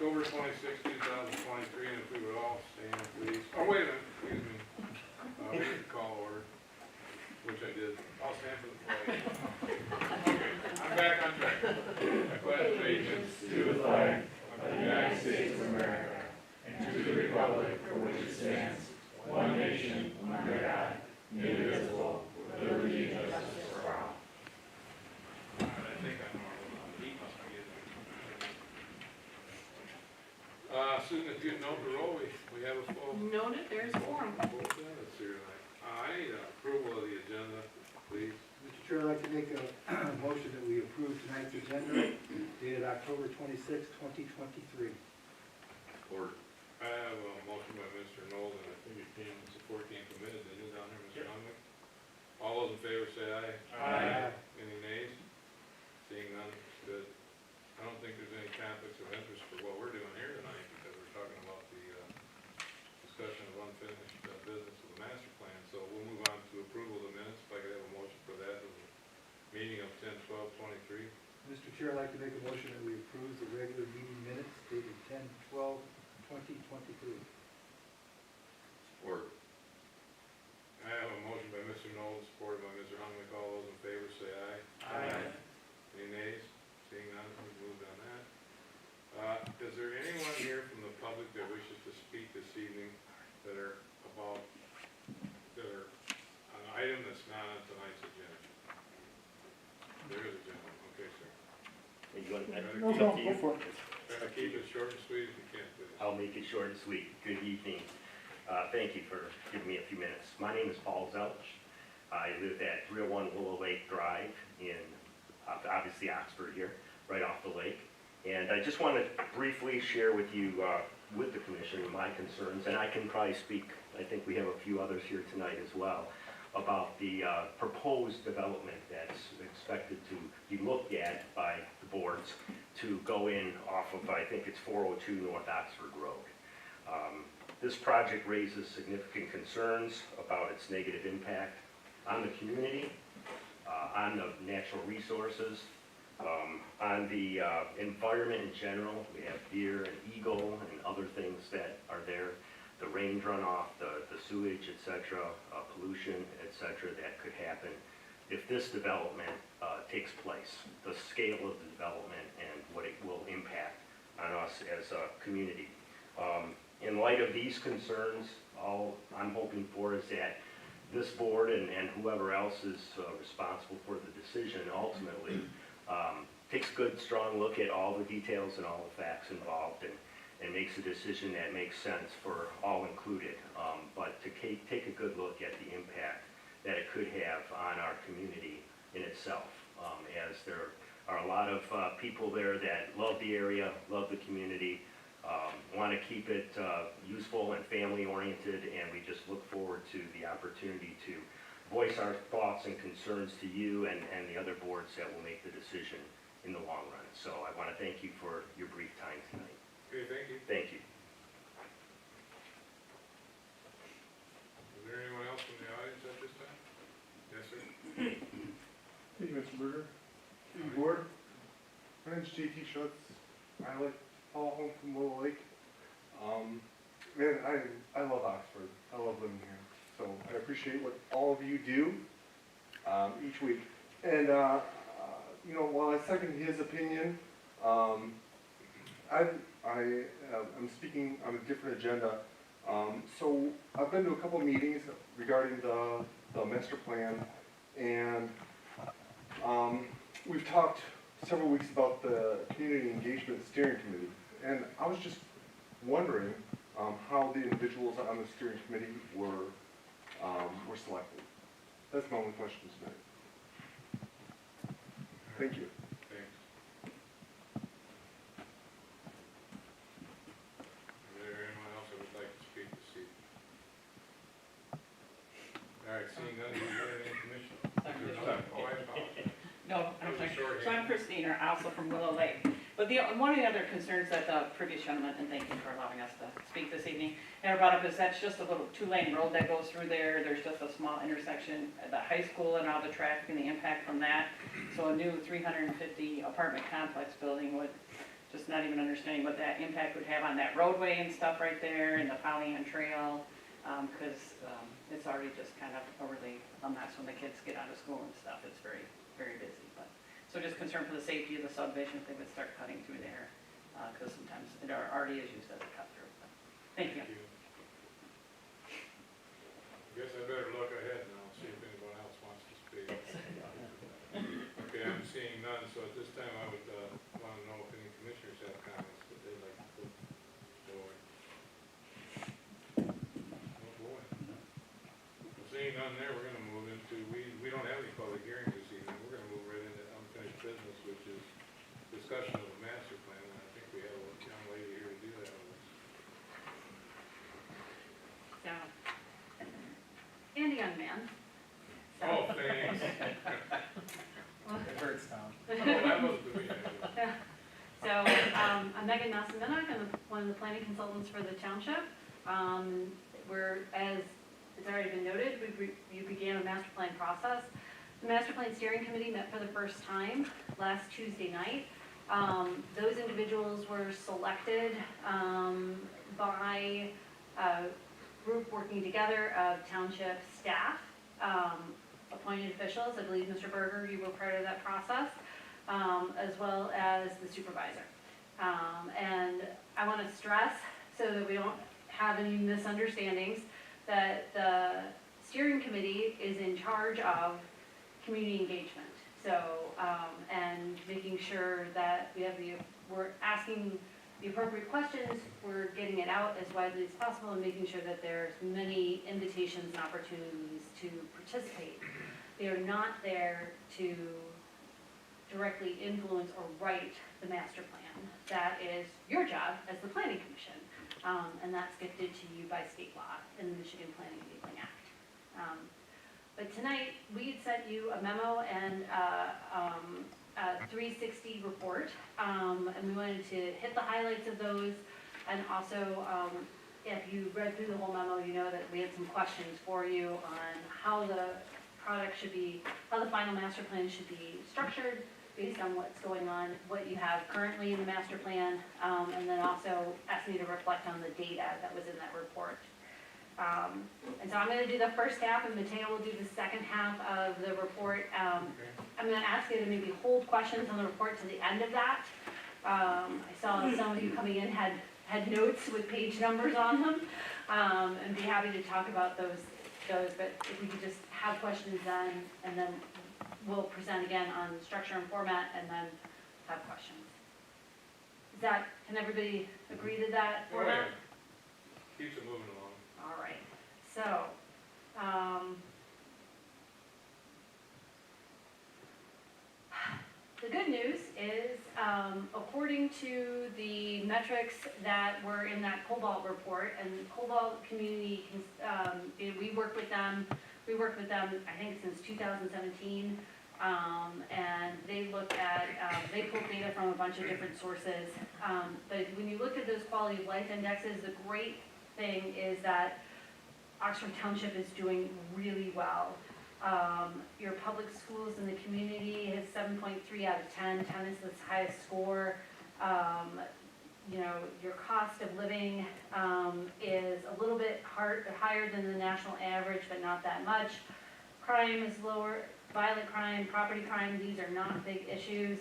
October 26, 2023, and if we would all stand, please. Oh, wait a minute, excuse me. We need to call order, which I did. I'll stand for the flag. I'm back on track. I pledge allegiance to the flag of the United States of America and to the republic for which it stands, one nation, under God, indivisible, with liberty and justice for all. I think I know the heat must be getting. Susan, if you note the roll, we have a full. Noted, there's quorum. Full sentence here tonight. I need approval of the agenda, please. Mr. Chair, I'd like to make a motion that we approve tonight's agenda dated October 26, 2023. Support. I have a motion by Mr. Knowles, and I think support came from minute, didn't it, down there, Mr. Hunwick? All those in favor say aye. Aye. Any nays? Seeing none, good. I don't think there's any conflicts of interest for what we're doing here tonight, because we're talking about the discussion of unfinished business of the master plan. So we'll move on to approval of the minutes. If I could have a motion for that, of the meeting of 10/12/23. Mr. Chair, I'd like to make a motion that we approve the regular meeting minutes dated 10/12/2023. Support. I have a motion by Mr. Knowles, supported by Mr. Hunwick. All those in favor say aye. Aye. Any nays? Seeing none, we moved on that. Is there anyone here from the public that wishes to speak this evening that are on an item that's not on tonight's agenda? There is a gentleman. Okay, sir. You want that? No, go for it. Try to keep it short and sweet if you can, please. I'll make it short and sweet. Good evening. Thank you for giving me a few minutes. My name is Paul Zelch. I live at 301 Willow Lake Drive in, obviously, Oxford here, right off the lake. And I just want to briefly share with you, with the commission, my concerns, and I can probably speak, I think we have a few others here tonight as well, about the proposed development that's expected to be looked at by the boards to go in off of, I think it's 402 North Oxford Road. This project raises significant concerns about its negative impact on the community, on the natural resources, on the environment in general. We have deer and eagle and other things that are there, the rain runoff, the sewage, etc., pollution, etc., that could happen if this development takes place, the scale of the development and what it will impact on us as a community. In light of these concerns, all I'm hoping for is that this board and whoever else is responsible for the decision ultimately takes a good, strong look at all the details and all the facts involved and makes a decision that makes sense for all included, but to take a good look at the impact that it could have on our community in itself, as there are a lot of people there that love the area, love the community, want to keep it useful and family-oriented, and we just look forward to the opportunity to voice our thoughts and concerns to you and the other boards that will make the decision in the long run. So I want to thank you for your brief time tonight. Okay, thank you. Thank you. Is there anyone else from the audience at this time? Yes, sir. Thank you, Mr. Berger. Thank you, board. My name's JT Schutz. I like Paul home from Willow Lake. Man, I love Oxford. I love living here. So I appreciate what all of you do each week. And you know, while I second his opinion, I'm speaking on a different agenda. So I've been to a couple of meetings regarding the master plan, and we've talked several weeks about the community engagement steering committee, and I was just wondering how the individuals on the steering committee were selected. That's my only question tonight. Thank you. Thanks. Is there anyone else that would like to speak this evening? All right, seeing none, do you have any commission? Oh, I apologize. No, I'm That was a sorry. short So I'm hand. Christina, also from Willow Lake. But one of the other concerns that the previous gentleman, and thank you for allowing us to speak this evening, and brought up is that's just a little two-lane road that goes through there. There's just a small intersection at the high school and all the traffic and the impact from that. So a new 350 apartment complex building would just not even understanding what that impact would have on that roadway and stuff right there, and the Pollyant Trail, because it's already just kind of a really a mess when the kids get out of school and stuff. It's very, very busy, but, so just concerned for the safety of the subdivision if they would start cutting through there, because sometimes it already is used as a cut through. But thank you. I guess I better look ahead now, see if anyone else wants to speak. Okay, I'm seeing none, so at this time I would want to know if any commissioners have comments that they'd like to put forward. Oh, boy. Well, seeing none there, we're gonna move into, we don't have any public hearings this evening. We're gonna move right into unfinished business, which is discussion of the master plan, and I think we have a young lady here to do that with us. So, and a young man. So, Oh, thanks. It hurts, Tom. Oh, that was the meeting. so I'm Megan Massaminnock. I'm one of the planning consultants for the township. We're, as it's already been noted, you began a master plan process. The master plan steering committee met for the first time last Tuesday night. Those individuals were selected by a group working together of township staff, appointed officials. I believe, Mr. Berger, you were part of that process, as well as the supervisor. And I want to stress, so that we don't have any misunderstandings, that the steering committee is in charge of community engagement. So, and making sure that we're asking the appropriate questions, we're getting it out as widely as possible, and making sure that there's many invitations and opportunities to participate. They are not there to directly influence or write the master plan. That is your job as the planning commission, and that's gifted to you by state law in the Michigan Planning Enabling Act. But tonight, we had sent you a memo and a 360 report, and we wanted to hit the highlights of those, and also, if you read through the whole memo, you know that we had some questions for you on how the product should be, how the final master plan should be structured based on what's going on, what you have currently in the master plan, and then also asking you to reflect on the data that was in that report. And so I'm going to do the first half, and Mateo will do the second half of the report. I'm going to ask you to maybe hold questions on the report to the end of that. I saw some of you coming in had notes with page numbers on them, and be happy to talk about those. But if we could just have questions then, and then we'll present again on structure and format, and then have questions. Can everybody agree to that Oh, yeah. format? Keeps it moving along. All right, so, the good news is, according to the metrics that were in that Cobalt report, and Cobalt Community, we worked with them, I think since 2017, and they looked at, they pulled data from a bunch of different sources, but when you look at those quality of life indexes, the great thing is that Oxford Township is doing really well. Your public schools in the community has 7.3 out of 10. 10 is the highest score. You know, your cost of living is a little bit higher than the national average, but not that much. Crime is lower. Violent crime, property crime, these are not big issues.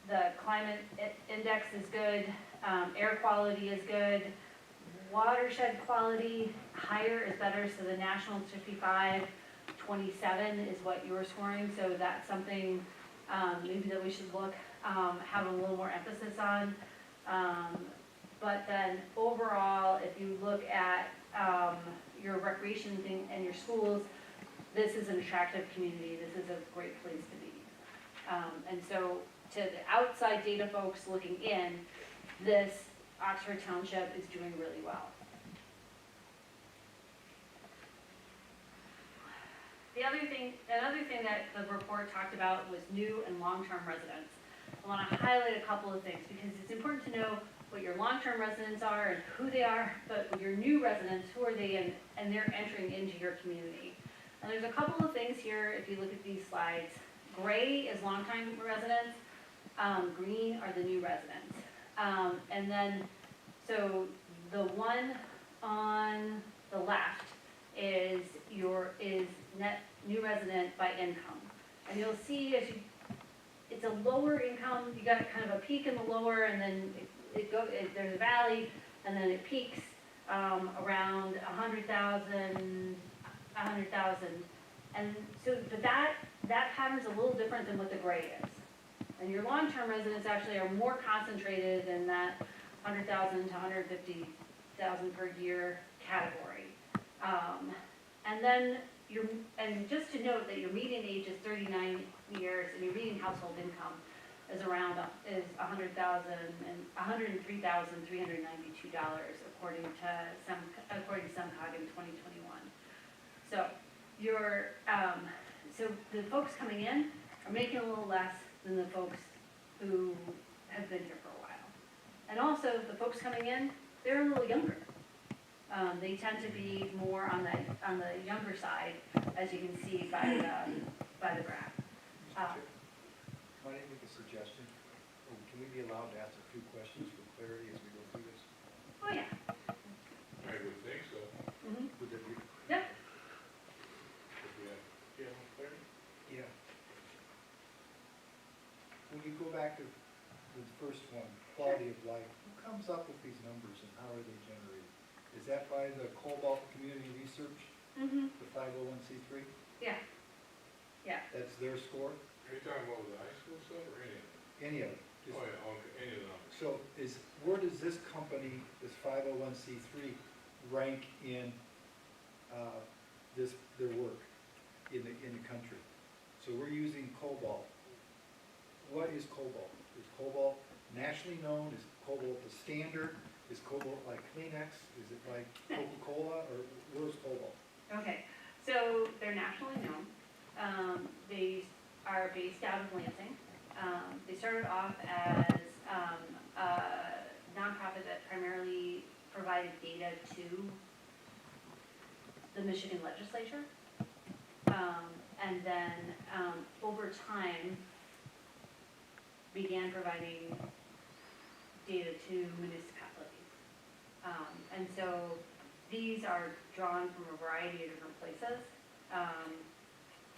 The climate index is good. Air quality is good. Watershed quality, higher is better, so the national is 55, 27 is what you're scoring, so that's something maybe that we should look, have a little more emphasis on. But then overall, if you look at your recreation thing and your schools, this is an attractive community, this is a great place to be. And so to the outside data folks looking in, this Oxford Township is doing really well. Another thing that the report talked about was new and long-term residents. I want to highlight a couple of things because it's important to know what your long-term residents are and who they are, but with your new residents, who are they and they're entering into your community. And there's a couple of things here if you look at these slides. Gray is long-time residents, green are the new residents. And then, so the one on the left is net new resident by income. And you'll see as you, it's a lower income, you got kind of a peak in the lower, and then there's a valley, and then it peaks, around 100,000. And so, but that pattern's a little different than what the gray is. And your long-term residents actually are more concentrated in that 100,000 to 150,000 per year category. And then and just to note that your median age is 39 years, and your median household income is around, is $103,392, according to SEMCOG in 2021. So so the folks coming in are making a little less than the folks who have been here for a while. And also, the folks coming in, they're a little younger. They tend to be more on the younger side, as you can see by the graph. Might I make a suggestion? Can we be allowed to ask a few questions for clarity as we go through this? Oh, yeah. I would think so. Mhm. Would that be? Yep. If we had- Do you have one clear? Yeah. When you go back to the first one, quality of life, who comes up with these numbers and how are they generated? Is that by the Cobalt Community Research, Mm-hmm. the 501c3? Yeah. Yeah. That's their score? Are you talking about the high school stuff or any of it? Any of it? Just- Oh, yeah, okay, any of the numbers. So where does this company, this 501c3, rank in their work in the country? So we're using Cobalt. What is Cobalt? Is Cobalt nationally known? Is Cobalt the standard? Is Cobalt like Kleenex? Is it like Coca-Cola, or where's Cobalt? Okay, so they're nationally known. They are based out of Lansing. They started off as a nonprofit that primarily provided data to the Michigan legislature. And then over time, began providing data to municipalities. And so these are drawn from a variety of different places.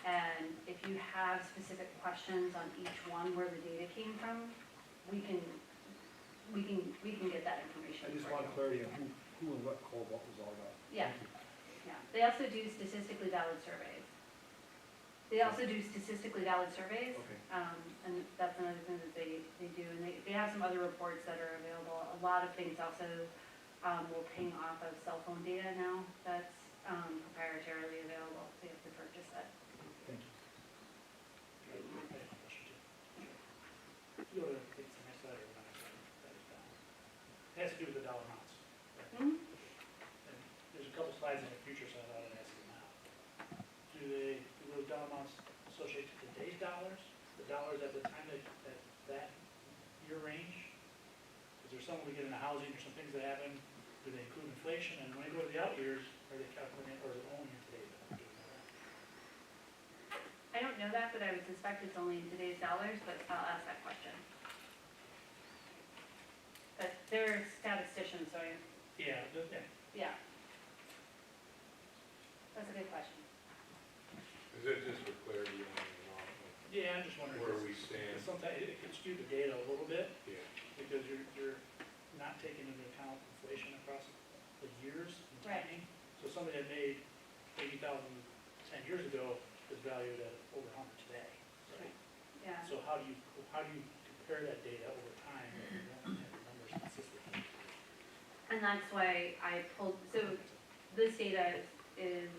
And if you have specific questions on each one where the data came from, we can get that information. I just for want you. clarity on who and what Cobalt was all about. Yeah. Thank you. Yeah, they also do statistically valid surveys. And that's another thing that they do, and they have some other reports that are available. A lot of things also will ping off of cell phone data now that's proprietarily available, so you have to purchase it. Thank you. I have a question too. Go to, I think it's the next slide or the next slide, that is down. It has to do with the dollar amounts. Mhm. And there's a couple slides in the future, so I thought I'd ask you now. Do those dollar amounts associate to today's dollars? The dollars at the time that year range? Is there something we get into housing or some things that happen? Do they include inflation? And when they go to the out years, are they calculating, or is it only in today's dollars? I don't know that, but I would suspect it's only in today's dollars, but I'll ask that question. But they're statisticians, so Yeah, yeah. That's a good question. Is it just for clarity on the amount yeah, I'm just wondering. of where we stand? Sometimes it can skew the data a little bit, Yeah. because you're not taking into account inflation across the years and Right. timing. So somebody that made 80,000 10 years ago is valued at over 100 today. Yeah. So how do you compare that data over time if you don't have the numbers consistently? And that's why I pulled, so this data is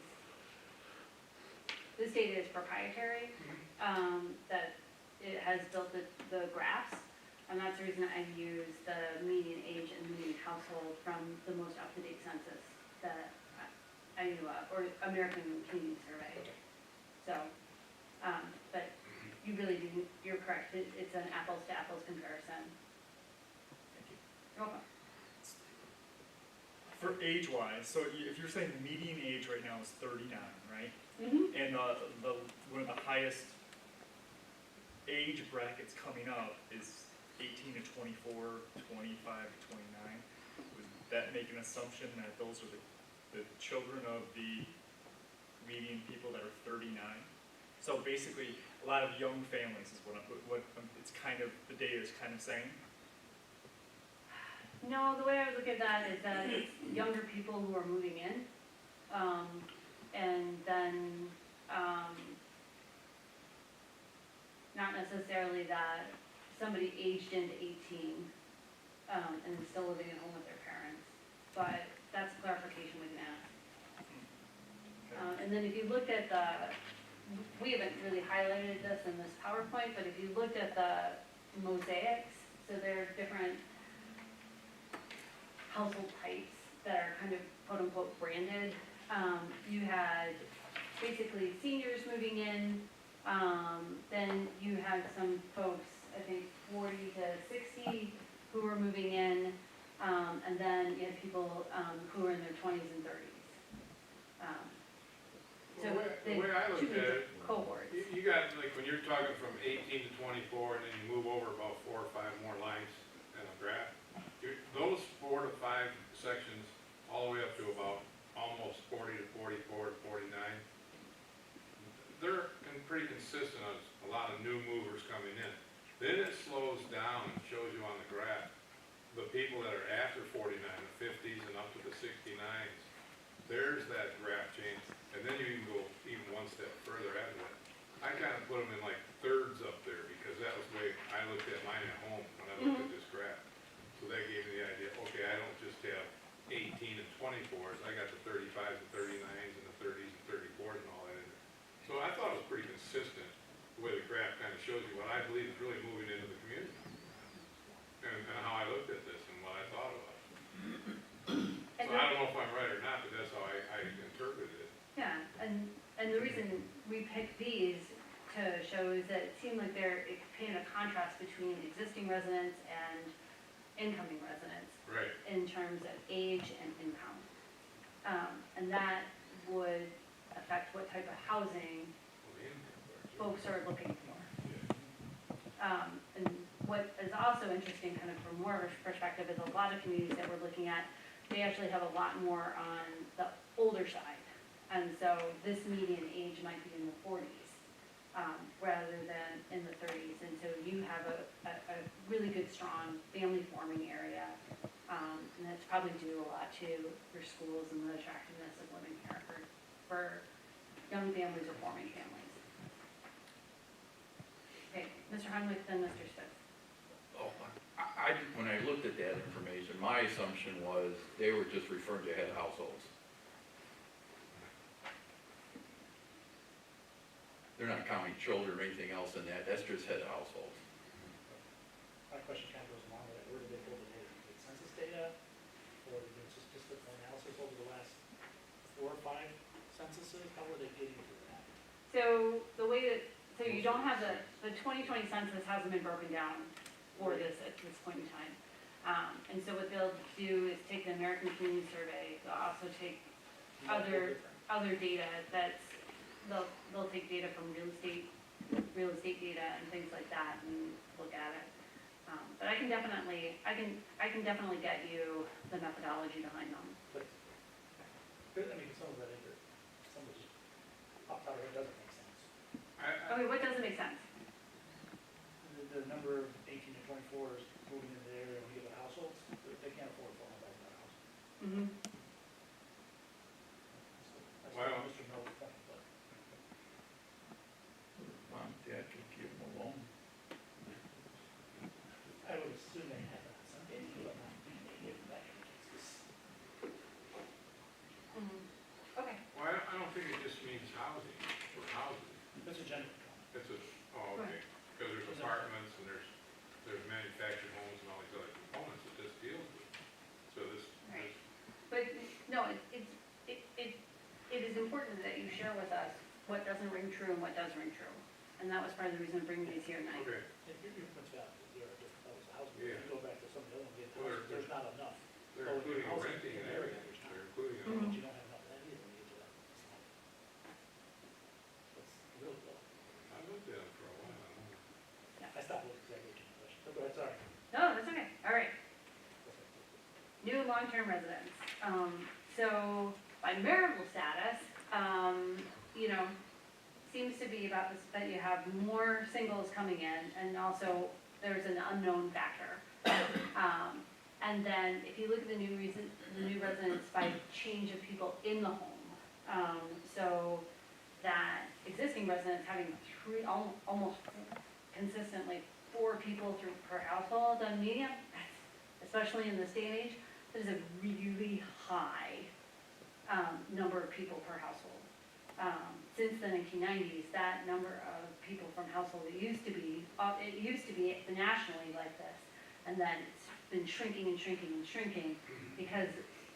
proprietary, that it has built the graphs, and that's the reason I use the median age and median household from the most up-to-date census that I knew of, or American Community Survey. So, but you really do, you're correct, it's an apples-to-apples comparison. Thank you. You're welcome. For age-wise, so if you're saying the median age right now is 39, right? Mm-hmm. And one of the highest age brackets coming up is 18 to 24, 25 to 29. Would that make an assumption that those are the children of the median people that are 39? So basically, a lot of young families is it's kind of, the data is kind of saying. No, the way I would look at that is that it's younger people who are moving in, and then, not necessarily that somebody aged into 18, and is still living at home with their parents, but that's a clarification we can ask. And then if you looked at we haven't really highlighted this in this PowerPoint, but if you looked at the mosaics, so there are different household types that are kind of quote-unquote branded. You had basically seniors moving in, then you had some folks, I think 40 to 60 who were moving in, and then you had people who were in their 20s and 30s. So Well, the way I looked at it, cohorts. you got, like, when you're talking from 18 to 24, and then you move over about 4 or 5 more lines in a graph, those 4 to 5 sections, all the way up to about almost 40 to 44 to 49, they're pretty consistent on a lot of new movers coming in. Then it slows down and shows you on the graph, the people that are after 49, the 50s and up to the 69s, there's that graph change. And then you can go even one step further after that. I kind of put them in like thirds up there because that was the way I looked at mine at home when I looked at this graph. So that gave me the idea, okay, I don't just have 18 and 24s, I got the 35s and 39s and the 30s and 34s and all that in there. So I thought it was pretty consistent, the way the graph kind of shows you what I believe is really moving into the community. And how I looked at this and what I thought about it. So I don't know if I'm right or not, but that's how I interpreted it. Yeah, and the reason we picked these to show is that it seemed like they're painting a contrast between existing residents and incoming residents Right. in terms of age and income. And that would affect what type of housing Well, the income part, too. folks are looking for. Yeah. And what is also interesting, kind of from more of a perspective, is a lot of communities that we're looking at, they actually have a lot more on the older side. And so this median age might be in the 40s, rather than in the 30s. And so you have a really good, strong family forming area. And that's probably due a lot to your schools and the attractiveness of living here for young families or forming families. Okay, Mr. Hunwick, then Mr. Spitz. Oh, when I looked at that information, my assumption was they were just referring to head households. They're not counting children or anything else in that, that's just head households. My question kind of goes along with that, where did they pull the data? Did census data, or did they just statistical analysis over the last 4 or 5 censuses? How were they getting to that? So the way that, so you don't have the 2020 census hasn't been broken down for this at this point in time. And so what they'll do is take the American Community Survey, they'll also take other data that's, they'll take data from real estate data and things like that and look at it. But I can definitely get you the methodology behind them. But, I mean, some of that, some of it off the top of it doesn't make sense. Okay, what doesn't make sense? The number of 18 to 24s moving into the area when we get the households, they can't afford a $400,000 house. Mm-hmm. That's Wow. Mr. Miller's point, but. Mom, Dad could give them a loan. I would assume they have that someday, but not in that case. Okay. Well, I don't think it just means housing, or housing. That's a general comment. It's a, oh, okay, because there's apartments and there's manufactured homes and all these other components that this deals with. So this, Right. But, no, it is important that you share with us what doesn't ring true and what does ring true. And that was part of the reason of bringing these here tonight. okay, If your point's valid, there are different levels of housing. Yeah. If you go back to some of the other ones, Well, there's not enough. they're Oh, including housing renting and area, everything, there's not. they're including it Mhm. all. But you don't have enough of that either when you get to that. That's really low. I looked at them for a while, I don't know. long-term residents. So by marital status, you know, seems to be about this, that you have more singles coming in, and also there's an unknown factor. And then if you look at the new residents by change of people in the home, so that existing residents having almost consistently 4 people per household on median, especially in this day and age, that is a really high number of people per household. Since the 1990s, that number of people from household, it used to be nationally like this, and then it's been shrinking and shrinking and shrinking because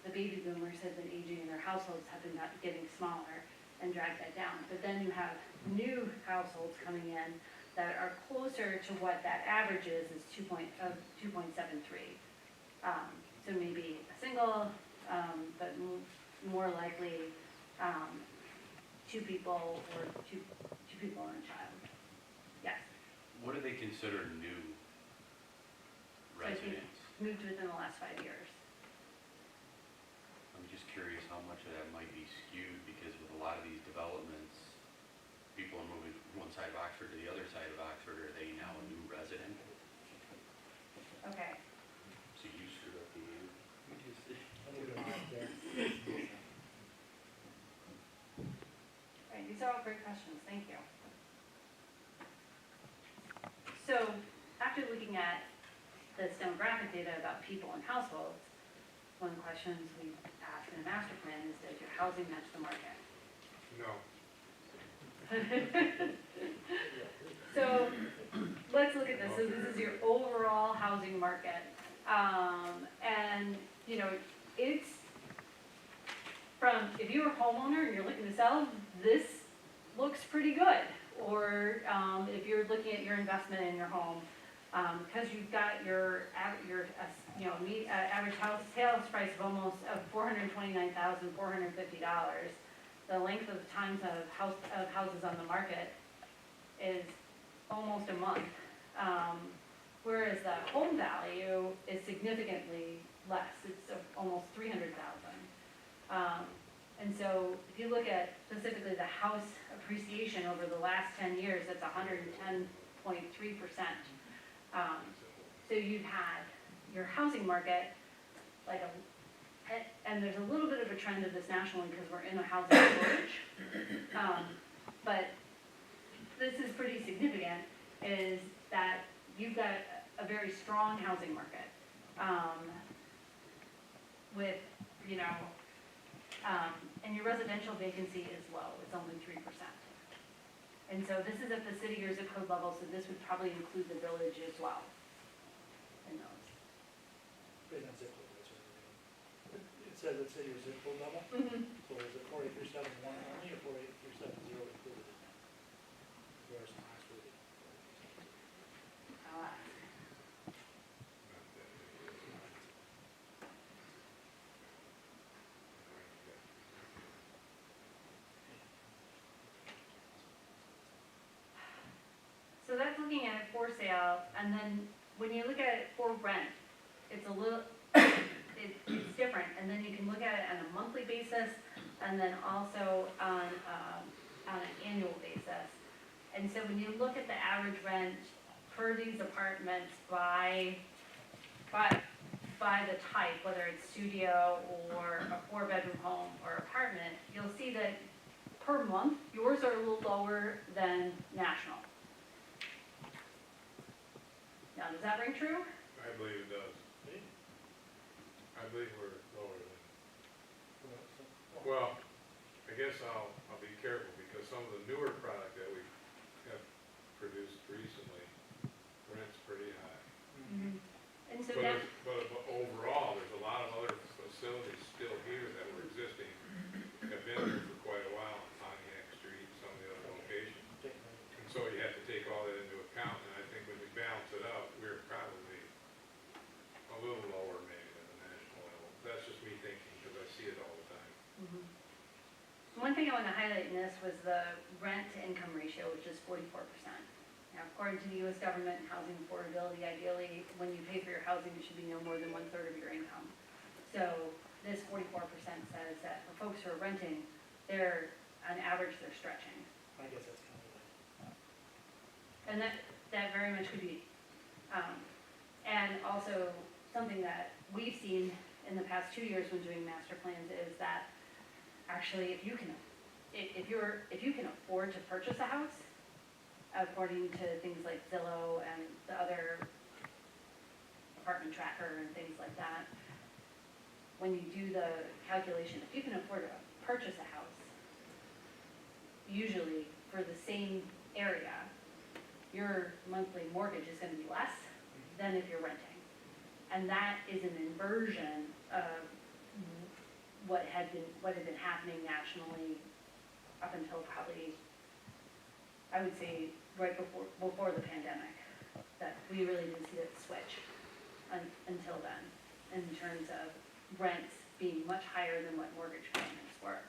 the baby boomers have been aging and their households have been getting smaller and dragged that down. But then you have new households coming in that are closer to what that average is 2.73. So maybe a single, but more likely 2 people or two people and a child. Yes. What do they consider new So I think residents? moved within the last 5 years. I'm just curious how much of that might be skewed, because with a lot of these developments, people are moving from one side of Oxford to the other side of Oxford. Are they now a new resident? Okay. So you screwed up the game. Right, these are all great questions, thank you. So, after looking at this demographic data about people and households, one of the questions we ask in a master plan is, does your housing match the market? No. So, let's look at this. So this is your overall housing market. And, you know, it's from, if you're a homeowner and you're looking to sell, this looks pretty good. Or if you're looking at your investment in your home, because you've got your average house sales price of almost $429,450. The length of times of houses on the market is almost a month, whereas the home value is significantly less. It's almost $300,000. And so if you look at specifically the house appreciation over the last 10 years, that's 110.3%. So you've had your housing market, and there's a little bit of a trend of this nationally because we're in a housing shortage. But this is pretty significant, is that you've got a very strong housing market with, you know, and your residential vacancy is low, it's only 3%. And so this is at the city or zip code level, so this would probably include the village as well in those. Based on zip code, that's what it says it's at your zip code level, so is it 48371 only or 48370 included in that? Where's the highest rated? I'll ask. So that's looking at it for sale, and then when you look at it for rent, it's a little, it's different, and then you can look at it on a monthly basis, and then also on an annual basis. And so when you look at the average rent for these apartments by the type, whether it's studio or a 4-bedroom home or apartment, you'll see that per month, yours are a little lower than national. Now, does that ring true? I believe it does. I believe we're lower than, well, I guess I'll be careful because some of the newer product that we have produced recently, rent's pretty high. And so But that, overall, there's a lot of other facilities still here that were existing, have been here for quite a while on Pontiac Street, and some of the other locations. And so you have to take all that into account, and I think when we balance it out, we're probably a little lower maybe than the national level. That's just me thinking, because I see it all the time. one thing I want to highlight in this was the rent to income ratio, which is 44%. Now, according to the U.S. government and housing affordability, ideally, when you pay for your housing, it should be no more than 1/3 of your income. So this 44% says that for folks who are renting, they're, on average, they're stretching. I guess that's kind of like, And that very much could be. And also, something that we've seen in the past 2 years when doing master plans is that actually, if you can afford to purchase a house, according to things like Zillow and the other apartment tracker and things like that, when you do the calculation, if you can afford to purchase a house, usually for the same area, your monthly mortgage is gonna be less than if you're renting. And that is an inversion of what had been happening nationally up until probably, I would say, right before the pandemic, that we really didn't see that switch until then, in terms of rents being much higher than what mortgage payments were.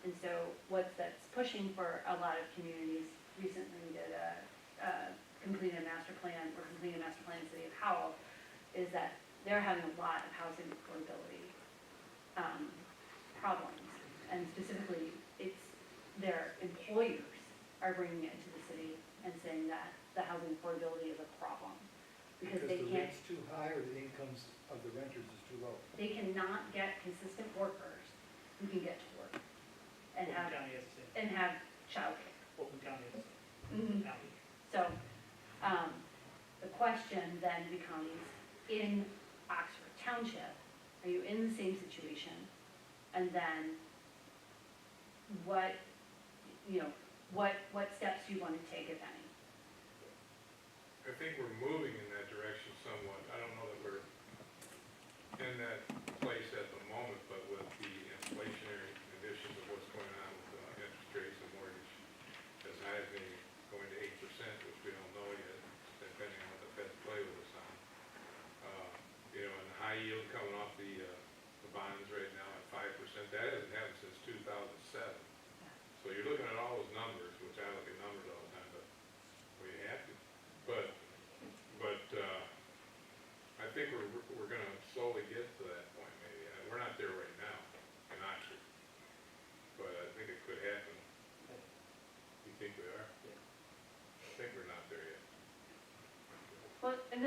And so that's pushing for a lot of communities. Recently we did completed a master plan in the city of Howell, is that they're having a lot of housing affordability problems. And specifically, it's their employers are bringing it to the city and saying that the housing affordability is a problem. Because they the can't, rent's too high or the incomes of the renters is too low. they cannot get consistent workers who can get to work and Fulton have, County has the same, and have childcare. Fulton County has the Mhm. same, county. So, the question then becomes, in Oxford Township, are you in the same situation? And then, what steps do you want to take, if any? I think we're moving in that direction somewhat. I don't know that we're in that place at the moment, but with the inflationary conditions of what's going on with interest rates and mortgage, as high as maybe going to 8%, which we don't know yet, depending on what the Feds play with us on. And the high yield coming off the bonds right now at 5%, that hasn't happened since 2007. So you're looking at all those numbers, which I look at numbers all the time, but we have to. But I think we're gonna slowly get to that point maybe. We're not there right now in Oxford, but I think it could happen. You think we are? I think we're not there yet. Well, and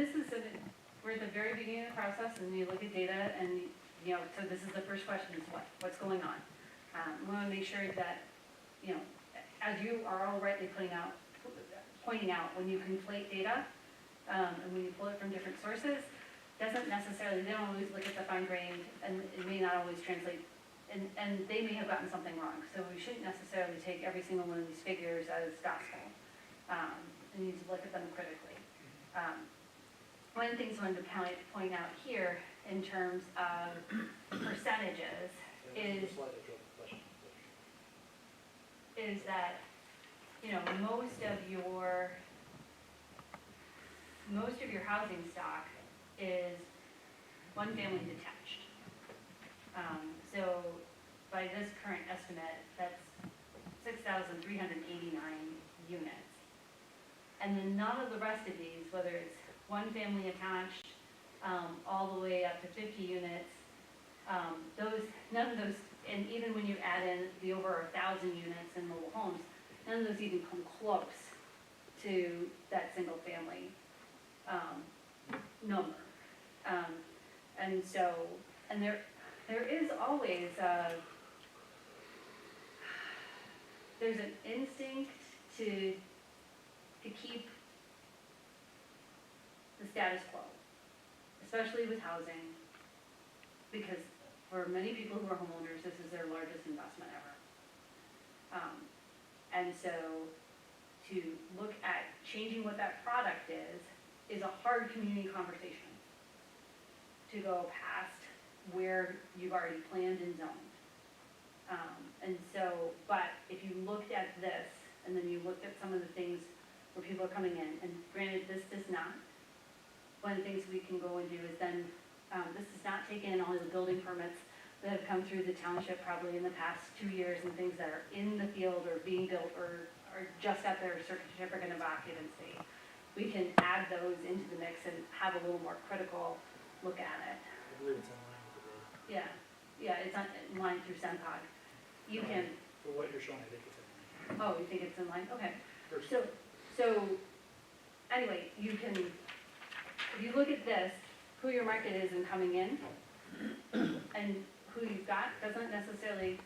we're at the very beginning of the process, and you look at data, and, so this is the first question, is what's going on? We wanna make sure that, as you are all rightly pointing out, when you conflate data, and when you pull it from different sources, they don't always look at the fine grained, and it may not always translate, and they may have gotten something wrong. So we shouldn't necessarily take every single one of these figures as gospel, and need to look at them critically. One of the things I wanted to point out here, in terms of percentages, That's the is slide that drove the question. that, most of your housing stock is one family detached. So by this current estimate, that's 6,389 units. And then none of the rest of these, whether it's one family attached, all the way up to 50 units, none of those, and even when you add in the over 1,000 units in mobile homes, none of those even come close to that single family number. And so, and there is always there's an instinct to keep the status quo, especially with housing, because for many people who are homeowners, this is their largest investment ever. And so to look at changing what that product is a hard community conversation to go past where you've already planned and zoned. And so, but if you looked at this, and then you looked at some of the things where people are coming in, and granted, this does not, one of the things we can go and do is then, this does not take in all of the building permits that have come through the township probably in the past 2 years, and things that are in the field or being built or are just at their certificate of occupancy. We can add those into the mix and have a little more critical look at it. I believe it's in line with the Yeah, yeah, it's on, in line through SEMCOG. You can, For what you're showing, I think it's in line. oh, you think it's in line, okay. First, So, anyway, you can, if you look at this, who your market is in coming in, and who you've got, doesn't necessarily,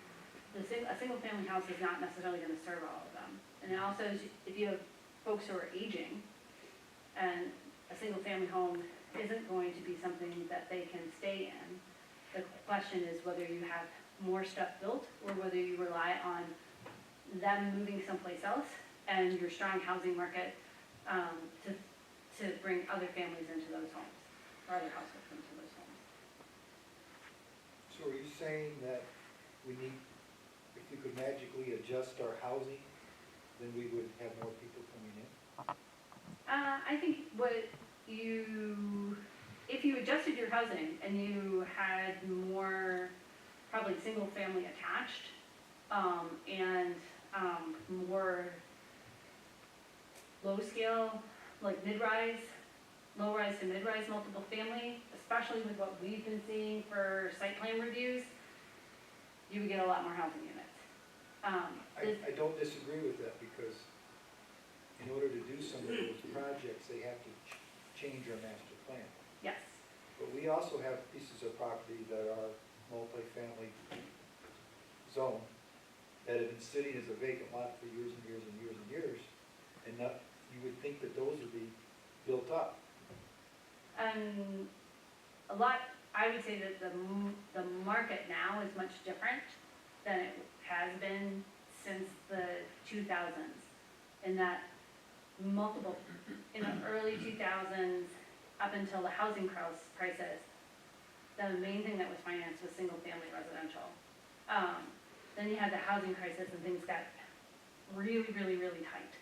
a single-family house is not necessarily gonna serve all of them. And it also, if you have folks who are aging, and a single-family home isn't going to be something that they can stay in, the question is whether you have more stuff built, or whether you rely on them moving someplace else, and your strong housing market, to bring other families into those homes, or other households into those homes. So are you saying that we need, if we could magically adjust our housing, then we would have more people coming in? I think if you adjusted your housing and you had more, probably single-family attached, and more low-scale, like mid-rise, low-rise to mid-rise multiple family, especially with what we've been seeing for site plan reviews, you would get a lot more housing units. I don't disagree with that, because in order to do some of those projects, they have to change our master plan. Yes, But we also have pieces of property that are multifamily zone that have been sitting as a vacant lot for years and years and years and years, and not, you would think that those would be built up. and I would say that the market now is much different than it has been since the 2000s. In that in the early 2000s, up until the housing crisis, the main thing that was financed was single-family residential. Then you had the housing crisis and things got really, really, really tight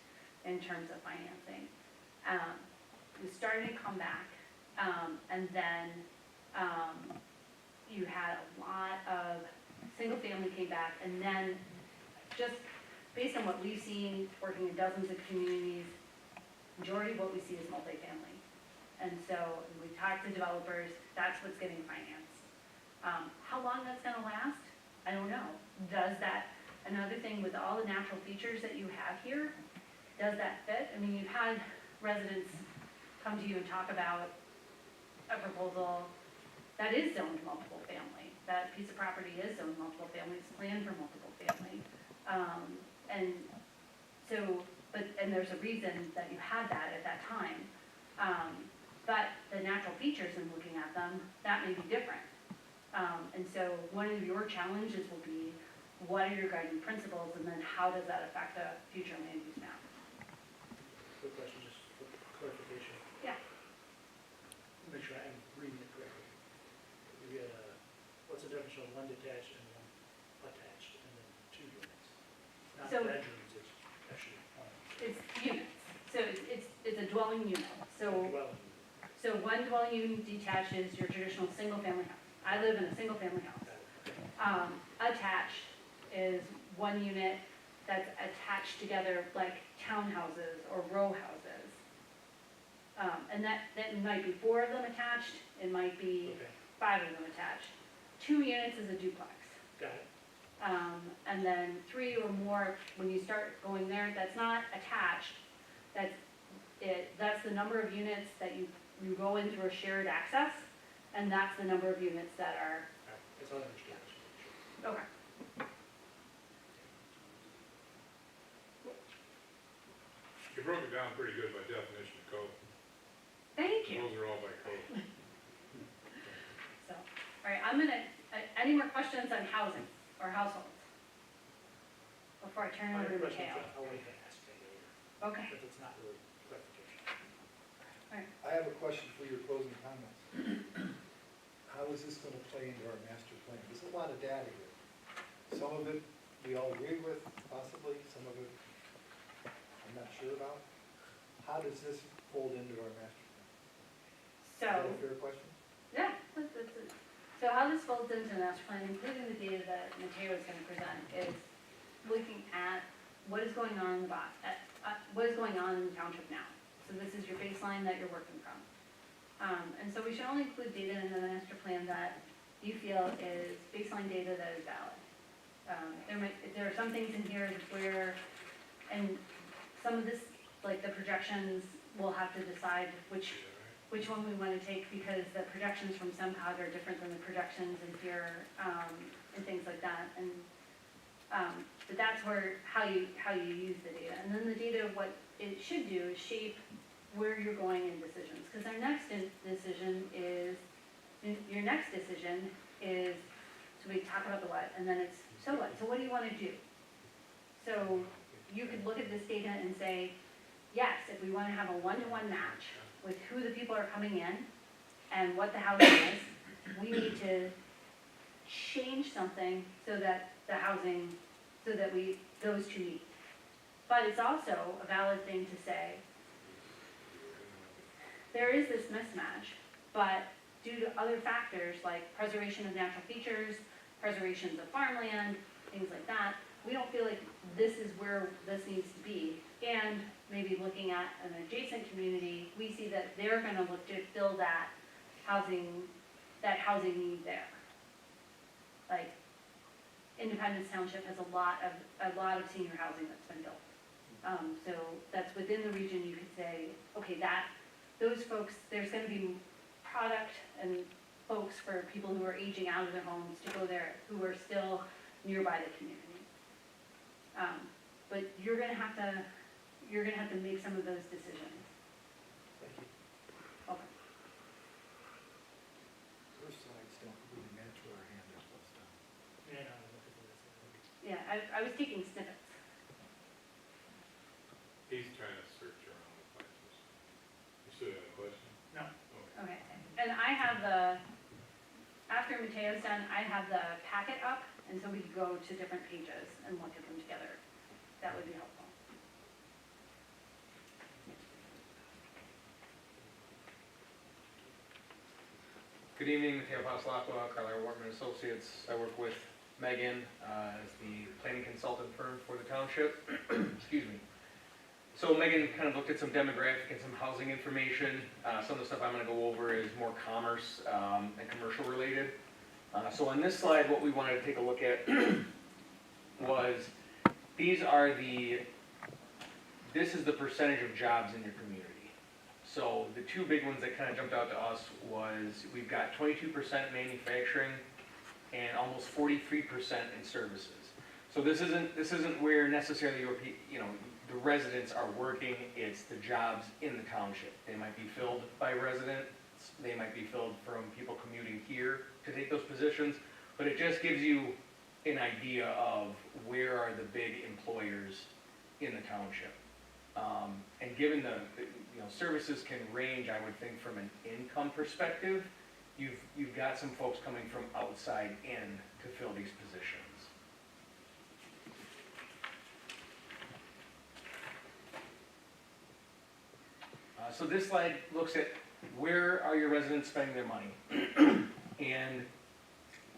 in terms of financing. It was starting to come back, and then you had a lot of single-family came back, and then just based on what we've seen working in dozens of communities, majority of what we see is multifamily. And so we talked to developers, that's what's getting financed. How long that's gonna last, I don't know. Another thing with all the natural features that you have here, does that fit? I mean, you've had residents come to you and talk about a proposal that is zoned multiple family. That piece of property is zoned multiple family, it's planned for multiple family. And so, and there's a reason that you had that at that time. But the natural features in looking at them, that may be different. And so one of your challenges will be, what are your guiding principles, and then how does that affect a future land use map? quick question, just for clarification. Yeah. Make sure I'm reading it correctly. We had what's the difference between one detached and one attached, and then two units? Not So- bedrooms, it's actually one. It's units, so it's a dwelling unit. Dwelling So, unit. so one dwelling unit detaches your traditional single-family house. I live in a single-family house. Got it. Attached is one unit that's attached together like townhouses or row houses. And that might be 4 of them attached, it might be Okay, 5 of them attached. 2 units is a duplex. got it. And then 3 or more, when you start going there, that's not attached, that's the number of units that you go in through a shared access, and that's the number of units that are, All right, that's all I understand. okay. You broke it down pretty good by definition of code. Thank you. Those are all by code. So, all right, any more questions on housing or households? Before I turn it over to Mateo. I'll wait to ask that later, Okay. if it's not really clarification. I have a question for your closing comments. How is this gonna play into our master plan? There's a lot of data here. Some of it we all agree with, possibly, some of it I'm not sure about. How does this fold into our master plan? Is that So, a fair question? yeah, that's it. So how this folds into the master plan, including the data that Mateo is gonna present, is looking at what is going on in the what is going on in the township now. So this is your baseline that you're working from. And so we should only include data in the master plan that you feel is baseline data that is valid. There are some things in here where, and some of this, like the projections, we'll have to decide which one we want to take, because the projections from SEMCOG are different than the projections in here, and things like that. And but that's where how you use the data, and then the data, what it should do is shape where you're going in decisions. Because our next decision is, your next decision is, so we talk about the what, and then it's so what. So what do you want to do? So you could look at this data and say, yes, if we want to have a one-to-one match with who the people are coming in and what the housing is, we need to change something so that the housing, so that those two meet. But it's also a valid thing to say, there is this mismatch, but due to other factors like preservation of natural features, preservations of farmland, things like that, we don't feel like this is where this needs to be. And maybe looking at an adjacent community, we see that they're gonna look to fill that housing need there. Like, Independence Township has a lot of senior housing that's been built. So that's within the region. You could say, okay, those folks, there's gonna be product and folks for people who are aging out of their homes to go there, who are still nearby the community. But you're gonna have to make some of those decisions. Thank you. Okay. Those slides don't really match what our handout was done. Yeah, no, I'm looking for this. Yeah, I was taking snippets. He's trying to search around the places. You still have a question? No. Okay. Okay. And I have after Mateo's done, I have the packet up, and so we could go to different pages and look at them together. That would be helpful. Good evening, Mateo Paslapa, Carlisle Workman Associates. I work with Megan as the planning consultant firm for the township. Excuse me. So Megan kind of looked at some demographic and some housing information. Some of the stuff I'm going to go over is more commerce and commercial related. So on this slide, what we wanted to take a look at was this is the percentage of jobs in your community. So the two big ones that kind of jumped out to us was we've got 22% manufacturing and almost 43% in services. So this isn't where necessarily the residents are working, it's the jobs in the township. They might be filled by residents, they might be filled from people commuting here to take those positions, but it just gives you an idea of where are the big employers in the township. And given services can range, I would think, from an income perspective, you've got some folks coming from outside in to fill these positions. So this slide looks at where are your residents spending their money. And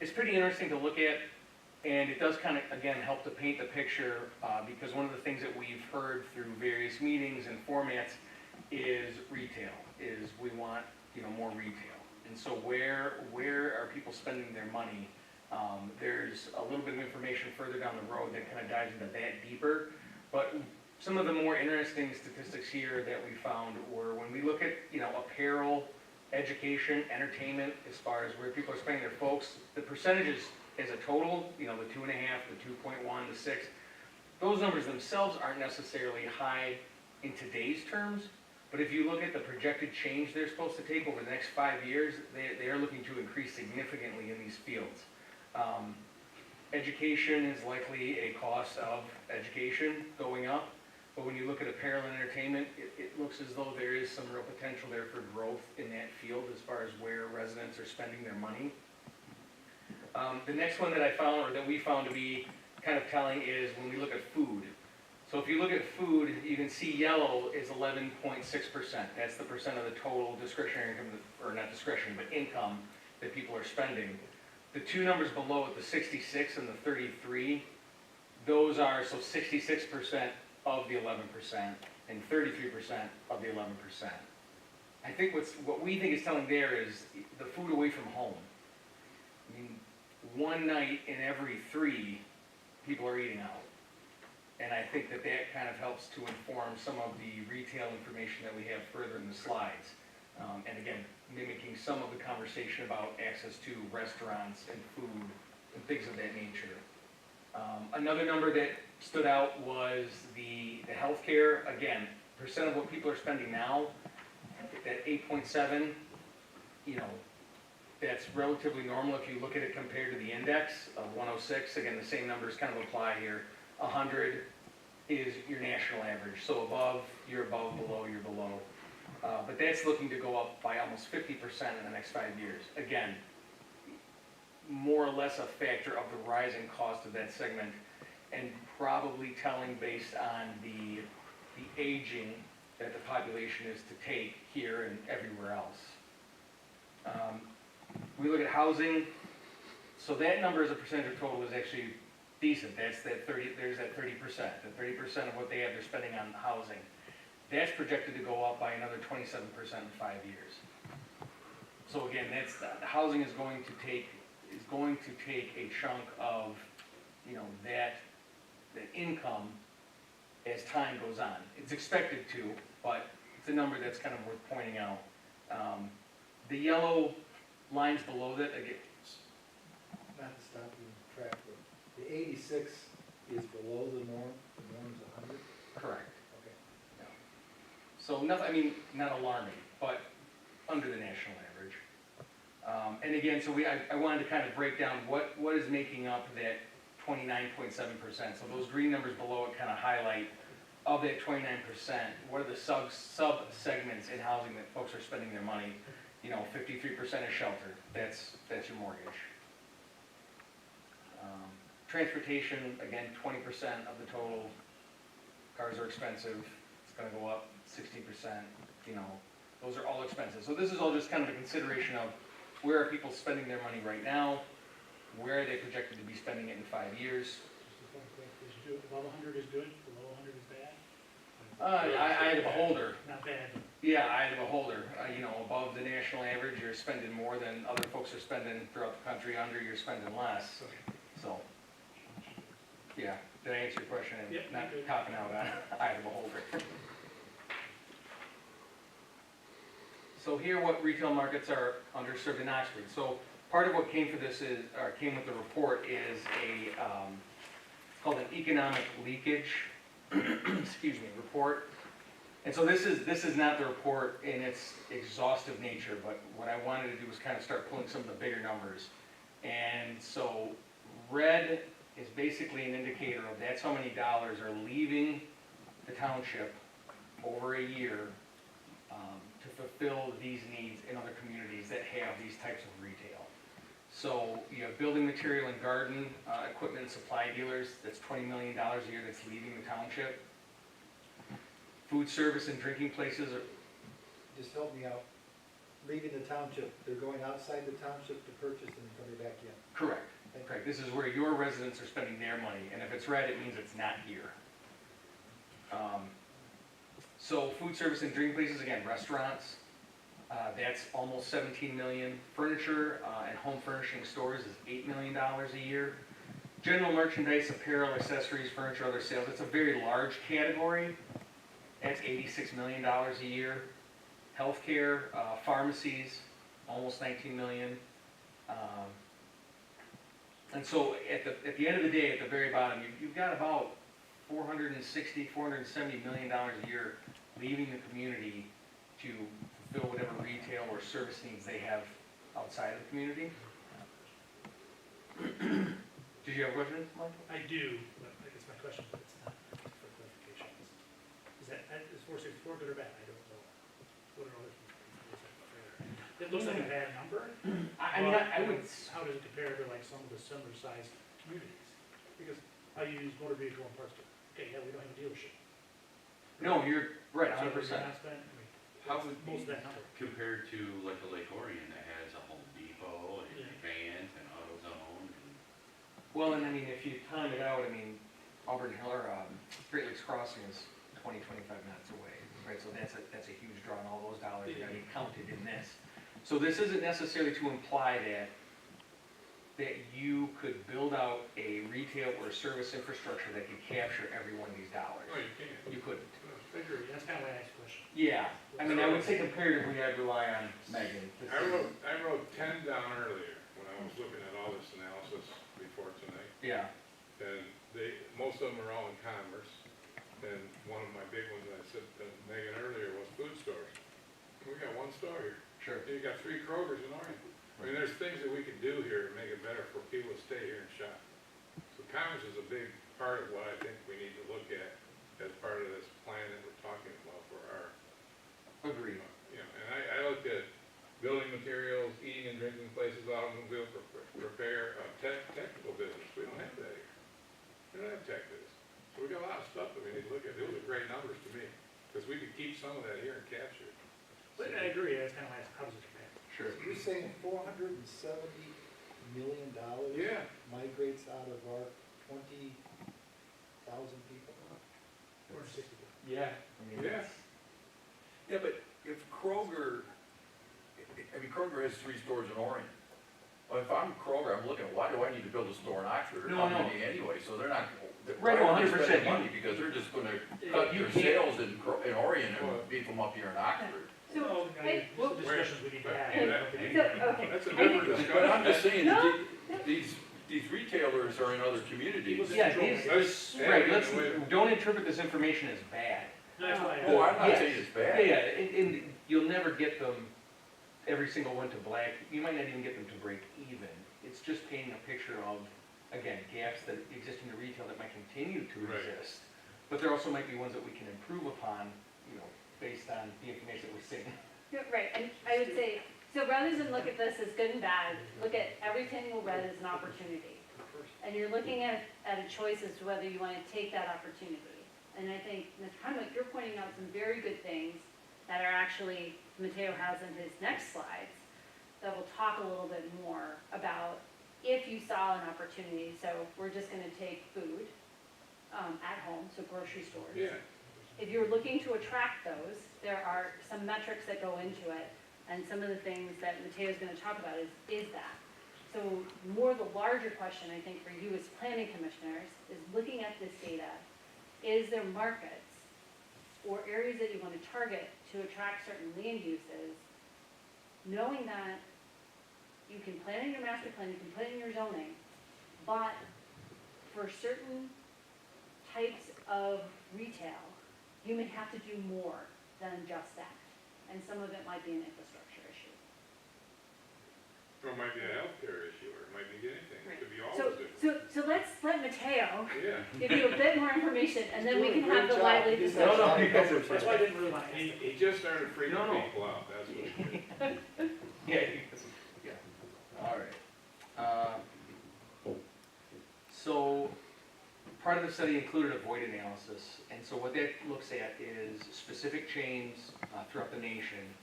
it's pretty interesting to look at, and it does kind of, again, help to paint the picture, because one of the things that we've heard through various meetings and formats is retail, is we want more retail. And so where are people spending their money? There's a little bit of information further down the road that kind of dives into that deeper, but some of the more interesting statistics here that we found were when we look at, apparel, education, entertainment, as far as where people are spending their folks, the percentages as a total, the 2.5, the 2.1, the 6, those numbers themselves aren't necessarily high in today's terms, but if you look at the projected change they're supposed to take over the next 5 years, they are looking to increase significantly in these fields. Education is likely a cost of education going up. But when you look at apparel and entertainment, it looks as though there is some real potential there for growth in that field as far as where residents are spending their money. The next one that I found, or that we found to be kind of telling, is when we look at food. So if you look at food, you can see yellow is 11.6%. That's the percent of the total discretionary income, or not discretionary, but income that people are spending. The two numbers below it, the 66 and the 33, those are, so 66% of the 11% and 33% of the 11%. I think what we think is telling there is the food away from home. I mean, one night in every 3, people are eating out. And I think that that kind of helps to inform some of the retail information that we have further in the slides. And again, mimicking some of the conversation about access to restaurants and food and things of that nature. Another number that stood out was the healthcare. Again, percent of what people are spending now, at 8.7, you know, that's relatively normal if you look at it compared to the index of 106. Again, the same numbers kind of apply here. 100 is your national average. So above, you're above, below, you're below. But that's looking to go up by almost 50% in the next 5 years. Again, more or less a factor of the rising cost of that segment, and probably telling based on the aging that the population is to take here and everywhere else. We look at housing, so that number as a percentage of total is actually decent. That's that 30, there's that 30%. The 30% of what they have, they're spending on housing. That's projected to go up by another 27% in 5 years. So again, that's, the housing is going to take a chunk of, you know, that income as time goes on. It's expected to, but it's a number that's kind of worth pointing out. The yellow lines below that, again, Not to stop you in track, but the 86 is below the norm is 100? correct. Okay. So nothing, I mean, not alarming, but under the national average. And again, so I wanted to kind of break down what is making up that 29.7%. So those green numbers below it kind of highlight, of that 29%, what are the sub-segments in housing that folks are spending their money? You know, 53% is shelter, that's your mortgage. Transportation, again, 20% of the total. Cars are expensive, it's gonna go up 60%, you know, those are all expenses. So this is all just kind of a consideration of where are people spending their money right now, where are they projected to be spending it in 5 years. Above 100 is good, below 100 is bad? I had a beholder. Not bad. Yeah, I had a beholder. You know, above the national average, you're spending more than other folks are spending throughout the country. Under, you're spending less. So, yeah, did I answer your question? Yep, Not you did. copping out on I had a beholder. So here, what retail markets are underserved in Oxford. So part of what came for this is, or came with the report, is a called an economic leakage, excuse me, report. And so this is not the report in its exhaustive nature, but what I wanted to do was kind of start pulling some of the bigger numbers. And so red is basically an indicator of that's how many dollars are leaving the township over a year to fulfill these needs in other communities that have these types of retail. So you have building material and garden equipment and supply dealers, that's $20 million a year that's leaving the township. Food service and drinking places are, Just help me out. Leaving the township, they're going outside the township to purchase and coming back in. correct, Thank you. correct. This is where your residents are spending their money, and if it's red, it means it's not here. So food service and drinking places, again, restaurants, that's almost 17 million. Furniture and home furnishing stores is $8 million a year. General merchandise, apparel, accessories, furniture, other sales, it's a very large category. That's $86 million a year. Healthcare, pharmacies, almost 19 million. And so at the end of the day, at the very bottom, you've got about $460, $470 million a year leaving the community to fulfill whatever retail or service needs they have outside of the community. Did you have a question, Michael? I do, but I guess my question, but it's not for clarification. Is 464 good or bad? I don't know. What are other people? It looks like a bad number. I mean, I would. How does it compare to like some of the similar sized communities? Because I use motor vehicle and parts. Okay, yeah, we don't have a dealership. No, you're right, So 100%. we're not spending, I mean, How what's would most of be that number? compared to like a Lake Orion that has a Home Depot and Yeah. Vans and AutoZone and Well, and I mean, if you time it out, I mean, Auburn Hill or Great Lakes Crossing is 20, 25 minutes away, right? So that's a huge draw, and all those dollars are gonna be counted in this. So this isn't necessarily to imply that that you could build out a retail or service infrastructure that could capture every one of these dollars. No, you can't. You couldn't. Figure. That's kind of my next question. Yeah, I mean, I would say comparatively, I'd rely on Megan. I wrote 10 down earlier when I was looking at all this analysis before tonight. Yeah, And most of them are all in commerce. And one of my big ones I said to Megan earlier was food stores. We got one store here. sure. You got 3 Krogers in Orion. I mean, there's things that we can do here to make it better for people to stay here and shop. So commerce is a big part of what I think we need to look at as part of this plan that we're talking about for our, Agreed. you know, and I looked at building materials, eating and drinking places, automobile repair, technical business. We don't have that here. We don't have tech business. So we got a lot of stuff that we need to look at. Those are great numbers to me, because we could keep some of that here and capture it. But I agree, that's kind of my, how does it compare? Sure. You're saying $470 million Yeah. migrates out of our 20,000 people? Or 60. Yeah. I mean, Yeah. Yeah, but if Kroger, Kroger has 3 stores in Orion. Well, if I'm Kroger, I'm looking, why do I need to build a store in Oxford or No, no. Company anyway? So they're not, Right, no, why are they 100%. spending money? Because they're just gonna cut You their can't- sales in Orion and beef them up here in Oxford. So, No, I mean, well- the discussions we need to have. Wait, I don't think so, we- okay. That's a I different think- discussion. But I'm just saying, No. these retailers are in other communities. Yeah, these, Let's- right, let's, wait. don't interpret this information as bad. No, that's why. Oh, I'm not Yes. saying it's Yeah, bad. yeah, and you'll never get them, every single one to black, you might not even get them to break even. It's just painting a picture of, again, gaps that exist in the retail that might continue to Right. exist. But there also might be ones that we can improve upon, you know, based on the information that we're seeing. Yeah, right, and I would say, so rather than look at this as good and bad, look at every single red as an opportunity. And you're looking at a choice as to whether you want to take that opportunity. And I think, Mr. Hunwick, you're pointing out some very good things that are actually, Mateo has in his next slides, that will talk a little bit more about if you saw an opportunity. So we're just gonna take food at home, so grocery stores. Yeah. If you're looking to attract those, there are some metrics that go into it, and some of the things that Mateo's gonna talk about is that. So more the larger question, I think, for you as planning commissioners, is looking at this data, is there markets or areas that you wanna target to attract certain land uses, knowing that you can plan in your master plan, you can plan in your zoning, but for certain types of retail, you may have to do more than just that. And some of it might be an infrastructure issue. Or it might be a healthcare issue, or it might be anything. It could be all So, those different. so let's let Mateo Yeah. give you a bit more information, and then we Doing can a have the great lively job. He's discussion. No, no, got because numbers That's right. why I didn't really want to ask. He just started freaking No, no. people out, that's what he did. Yeah. All right. So, part of the study included a void analysis, and so what that looks at is specific chains throughout the nation,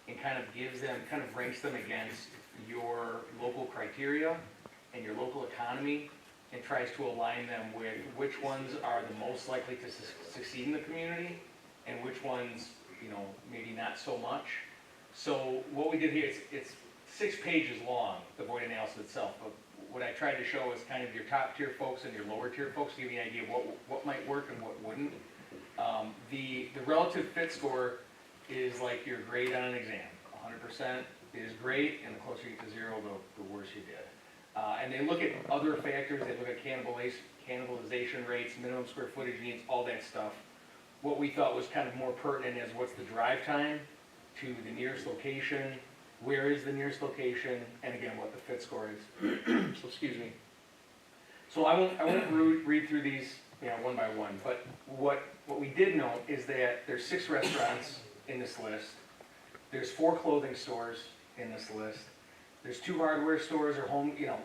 and kind of gives them, kind of ranks them against your local criteria and your local economy, and tries to align them with which ones are the most likely to succeed in the community, and which ones, you know, maybe not so much. So what we did here, it's 6 pages long, the void analysis itself, but what I tried to show is kind of your top tier folks and your lower tier folks, to give you an idea of what might work and what wouldn't. The relative fit score is like your grade on an exam. 100% is great, and the closer you get to 0, the worse you did. And they look at other factors, they look at cannibalization rates, minimum square footage needs, all that stuff. What we thought was kind of more pertinent is what's the drive time to the nearest location, where is the nearest location, and again, what the fit score is. So, excuse me. So I won't read through these, you know, one by one, but what we did note is that there's 6 restaurants in this list. There's 4 clothing stores in this list. There's 2 hardware stores or home, you know,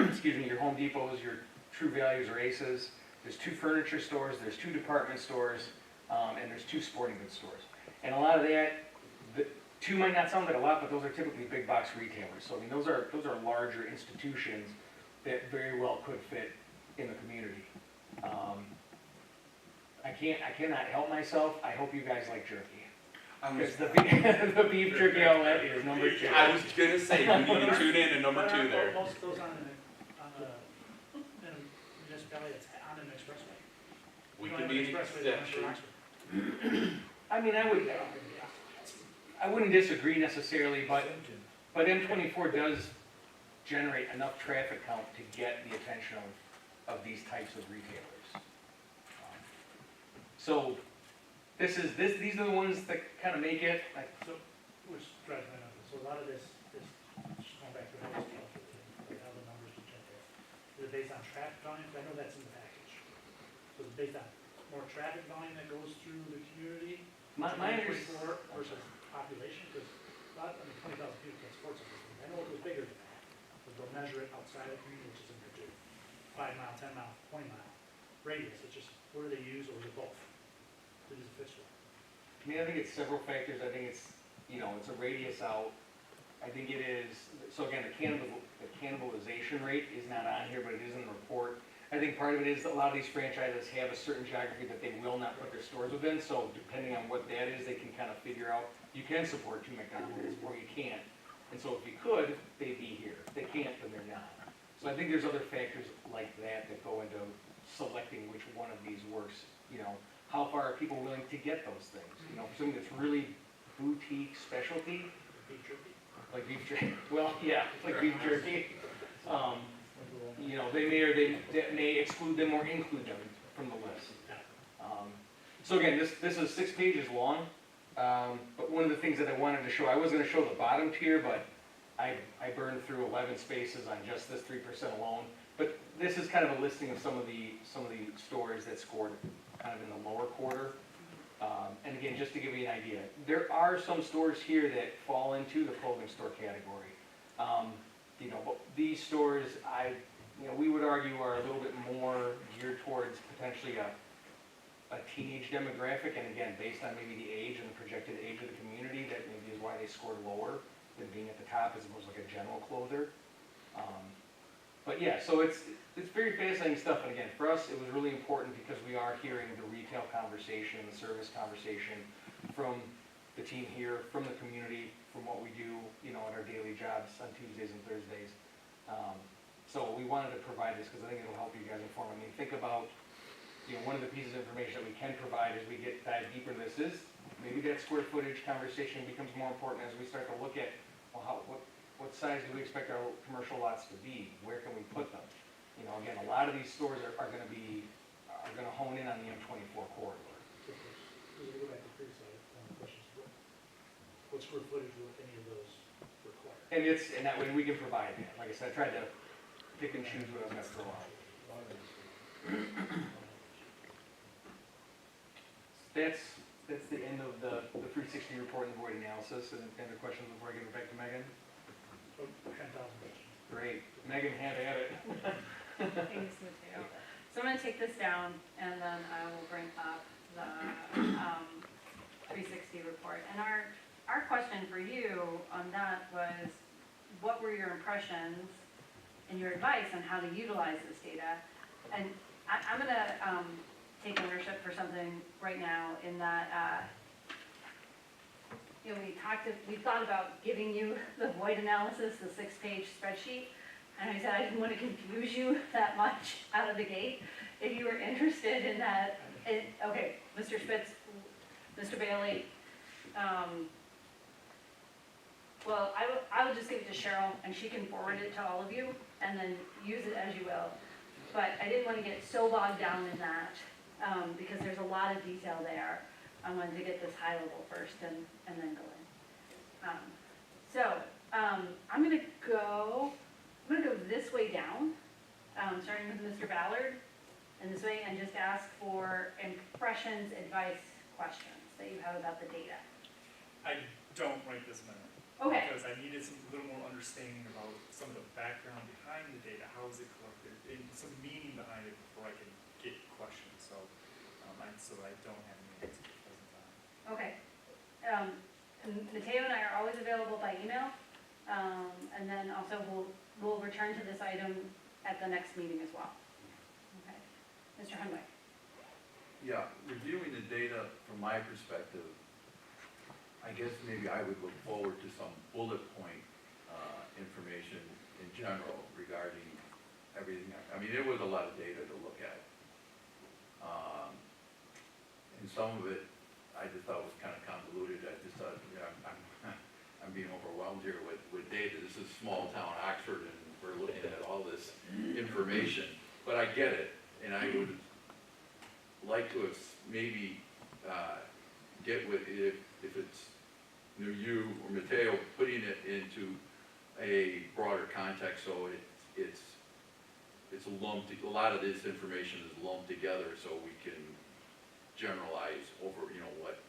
excuse me, your Home Depots, your True Values or Aces. There's 2 furniture stores, there's 2 department stores, and there's 2 sporting goods stores. And a lot of that, 2 might not sound like a lot, but those are typically big box retailers. So I mean, those are larger institutions that very well could fit in the community. I cannot help myself. I hope you guys like jerky. Because the beef jerky outlet is number 2. I was gonna say, we need to tune in to number 2 there. Most of those aren't in municipality that's on an expressway. We don't can have an be an expressway that runs through exception. Oxford. I mean, I wouldn't disagree necessarily, but M24 does generate enough traffic count to get the attention of these types of retailers. So, these are the ones that kind of make it, like, So, which drives my numbers, so a lot of this, just going back to how this calculated, like how the numbers would get there. Is it based on traffic volume? I know that's in the package. So it's based on more traffic volume that goes through the community? my understanding. 24 versus population, because a lot, 20,000 people play sports on this thing. I know it was bigger than that, but they'll measure it outside of the community, which is in there too. 5 mile, 10 mile, 20 mile radius, it's just, what do they use, or is it both? What does it fit for? I mean, I think it's several factors. I think it's, it's a radius out. I think it is, so again, the cannibalization rate is not on here, but it is in the report. I think part of it is a lot of these franchises have a certain geography that they will not put their stores within, so depending on what that is, they can kind of figure out, you can support 2 McDonald's, or you can't. And so if you could, they'd be here. If they can't, then they're not. So I think there's other factors like that that go into selecting which one of these works, how far are people willing to get those things? Something that's really boutique specialty, Beef jerky? like beef jerky, well, yeah, like beef jerky. They may or they may exclude them or include them from the list. So again, this is 6 pages long, but one of the things that I wanted to show, I was gonna show the bottom tier, but I burned through 11 spaces on just this 3% alone. But this is kind of a listing of some of the stores that scored kind of in the lower quarter. And again, just to give you an idea, there are some stores here that fall into the clothing store category. But these stores, we would argue are a little bit more geared towards potentially a teenage demographic, and again, based on maybe the age and the projected age of the community, that maybe is why they scored lower than being at the top as opposed to like a general clother. But yeah, so it's very fascinating stuff, and again, for us, it was really important because we are hearing the retail conversation, the service conversation from the team here, from the community, from what we do, at our daily jobs on Tuesdays and Thursdays. So we wanted to provide this because I think it'll help you guys inform. I mean, think about, one of the pieces of information that we can provide as we dive deeper into this is maybe that square footage conversation becomes more important as we start to look at, well, what size do we expect our commercial lots to be? Where can we put them? Again, a lot of these stores are going to hone in on the M24 corridor. So we go back to the previous slide, one of the questions, what square footage will any of those require? And that way we can provide that. Like I said, I tried to pick and choose what I was going to throw out. That's the end of the 360 report and the void analysis. And any other questions before I give it back to Megan? 10,000 questions. Great. Megan, have at it. Thanks, Mateo. So I'm gonna take this down, and then I will bring up the 360 report. And our question for you on that was, what were your impressions and your advice on how to utilize this data? And I'm gonna take ownership for something right now in that, we thought about giving you the void analysis, the 6-page spreadsheet, and I said I didn't want to confuse you that much out of the gate. If you were interested in that, okay, Mr. Spitz, Mr. Bailey, well, I will just give it to Cheryl, and she can forward it to all of you, and then use it as you will. But I didn't want to get so bogged down in that, because there's a lot of detail there. I wanted to get this high level first and then go in. I'm gonna go this way down, starting with Mr. Ballard, and this way, and just ask for impressions, advice, questions that you have about the data. I don't write this minute. Okay. Because I needed a little more understanding about some of the background behind the data, how is it collected, and some meaning behind it before I can get questions, so I don't have any answers at the present time. Okay. And Mateo and I are always available by email, and then also we'll return to this item at the next meeting as well. Okay. Mr. Hunwick. Yeah, reviewing the data from my perspective, I guess maybe I would look forward to some bullet point information in general regarding everything, I mean, it was a lot of data to look at. And some of it, I just thought was kind of convoluted, I just thought, I'm being overwhelmed here with data. This is small town Oxford, and we're looking at all this information, but I get it, and I would like to have maybe, get with, if it's you or Mateo, putting it into a broader context, so it's lumped, a lot of this information is lumped together, so we can generalize over, what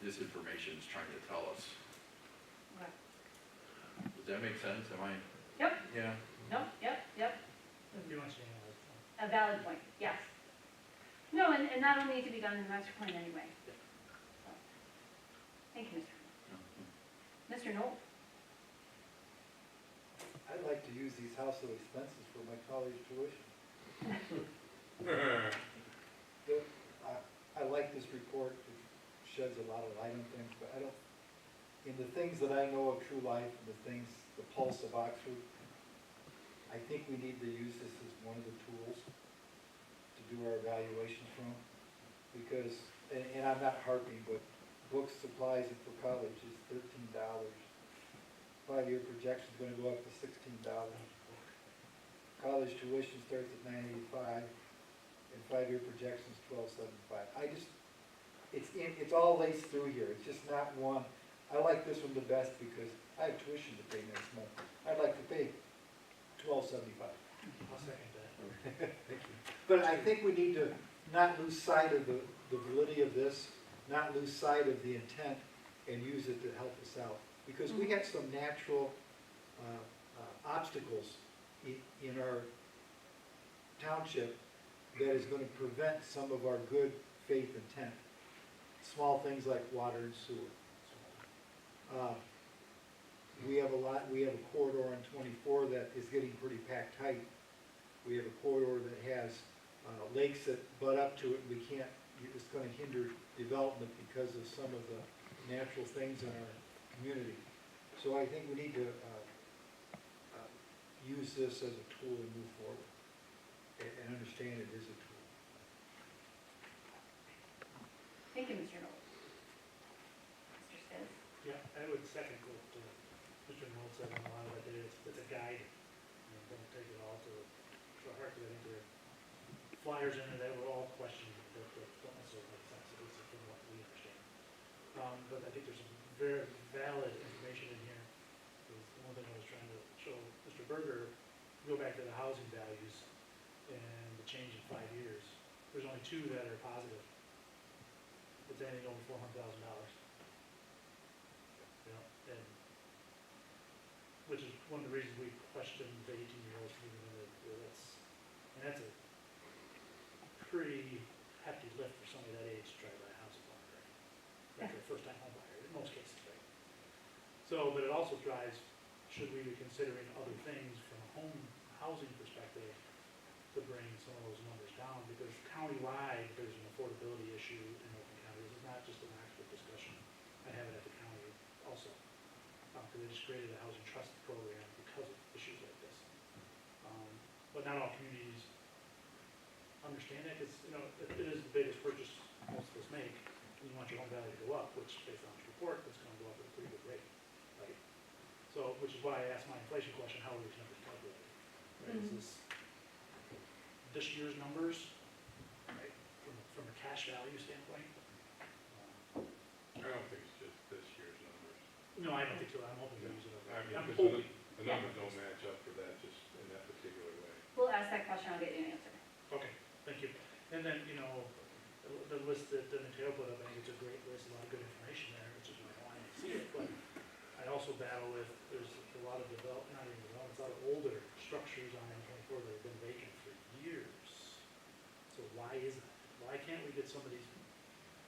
this information is trying to tell us. Okay. Does that make sense? Am I? Yep. Yeah. No, yep. Pretty much, you know, A valid point, yes. No, and that'll need to be done in the master plan anyway. So, thank you, Mr. Knoll. I'd like to use these household expenses for my college tuition. I like this report, it sheds a lot of light on things, but I don't, in the things that I know of true life, and the pulse of Oxford, I think we need to use this as one of the tools to do our evaluations from, because, and I'm not harping, but books, supplies, and for college is $13. 5-year projection is gonna go up to $16. College tuition starts at $9.85, and 5-year projection is $12.75. It's all laced through here, it's just not one. I like this one the best because I have tuition to pay next month. I'd like to pay $12.75. I'll second that. But I think we need to not lose sight of the validity of this, not lose sight of the intent, and use it to help us out. Because we have some natural obstacles in our township that is going to prevent some of our good faith intent. Small things like water and sewer. We have a corridor on 24 that is getting pretty packed tight. We have a corridor that has lakes that butt up to it, and it's going to hinder development because of some of the natural things in our community. So I think we need to use this as a tool and move forward, and understand it is a tool. Thank you, Mr. Knoll. Mr. Stiz? Yeah, I would second what Mr. Knoll said on a lot of that. It's a guide. Don't take it all to heart, because I think there are flyers in there that were all questioned that don't necessarily make sense, at least from what we understand. But I think there's some very valid information in here. One thing I was trying to show Mr. Berger, go back to the housing values and the change in 5 years. There's only 2 that are positive. It's anything over $400,000. And which is one of the reasons we questioned the 18-year-olds moving into that's a pretty hefty lift for somebody that age to try to buy a house in Florida, right? That's their first time home buyer in most cases, right? So, but it also drives, should we be considering other things from a home housing perspective to bring some of those numbers down? Because countywide, there's an affordability issue in Oakland County. This is not just an Oxford discussion. I have it at the county also. Because they just created a housing trust program because of issues like this. But not all communities understand that, because, it is the biggest purchase most of us make, and you want your home value to go up, which based on this report, it's gonna go up at a pretty good rate, right? So, which is why I asked my inflation question, how are these numbers calculated? Right, is this year's numbers, right, from a cash value standpoint? I don't think it's just this year's numbers. No, I don't think so, I'm hoping to use it over. I mean, I'm because hoping. the numbers don't match up for that, just in that particular way. We'll ask that question, I'll get you an answer. Okay, thank you. And then, the list that Mateo put up, I think it's a great list, a lot of good information there, which is why I wanted to see it. But I also battle with, there's a lot of not even development, a lot of older structures on M24 that have been vacant for years. So why is that? Why can't we get some of these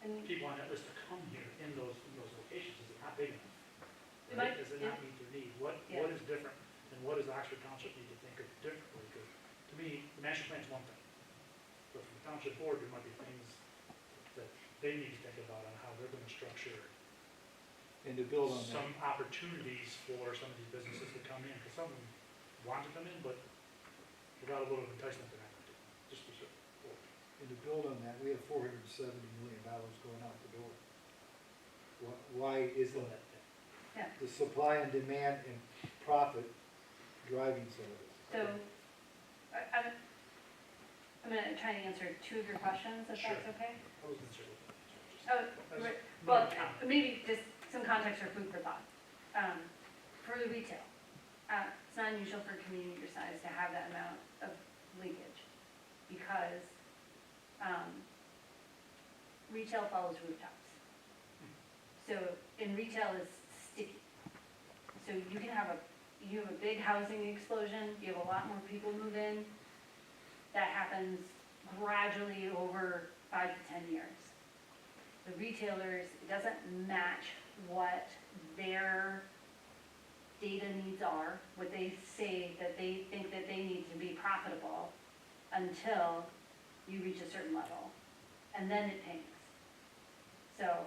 And people on that list to come here in those locations? Is it not big enough? We Right? might- Does it not meet their need? What is different, and what does Oxford Township need to think of differently? Because to me, the master plan's one thing, but from the township board, there might be things that they need to think about on how they're gonna structure And to build on that. some opportunities for some of these businesses to come in, because some of them want to come in, but without a little enticement, they're not gonna do it, just to sort of. And to build on that, we have $470 million going out the door. Why isn't the supply and demand and profit driving some of this? So, I'm gonna try to answer two of your questions, if that's Sure. okay? I was gonna say, Oh, That's right. not Well, a comment. maybe just some context or food for thought. For the retail, it's not unusual for a community your size to have that amount of leakage because retail follows rooftops. So in retail, it's sticky. So you can have you have a big housing explosion, you have a lot more people move in. That happens gradually over 5 to 10 years. The retailers, it doesn't match what their data needs are, what they say that they think that they need to be profitable until you reach a certain level, and then it tanks. So,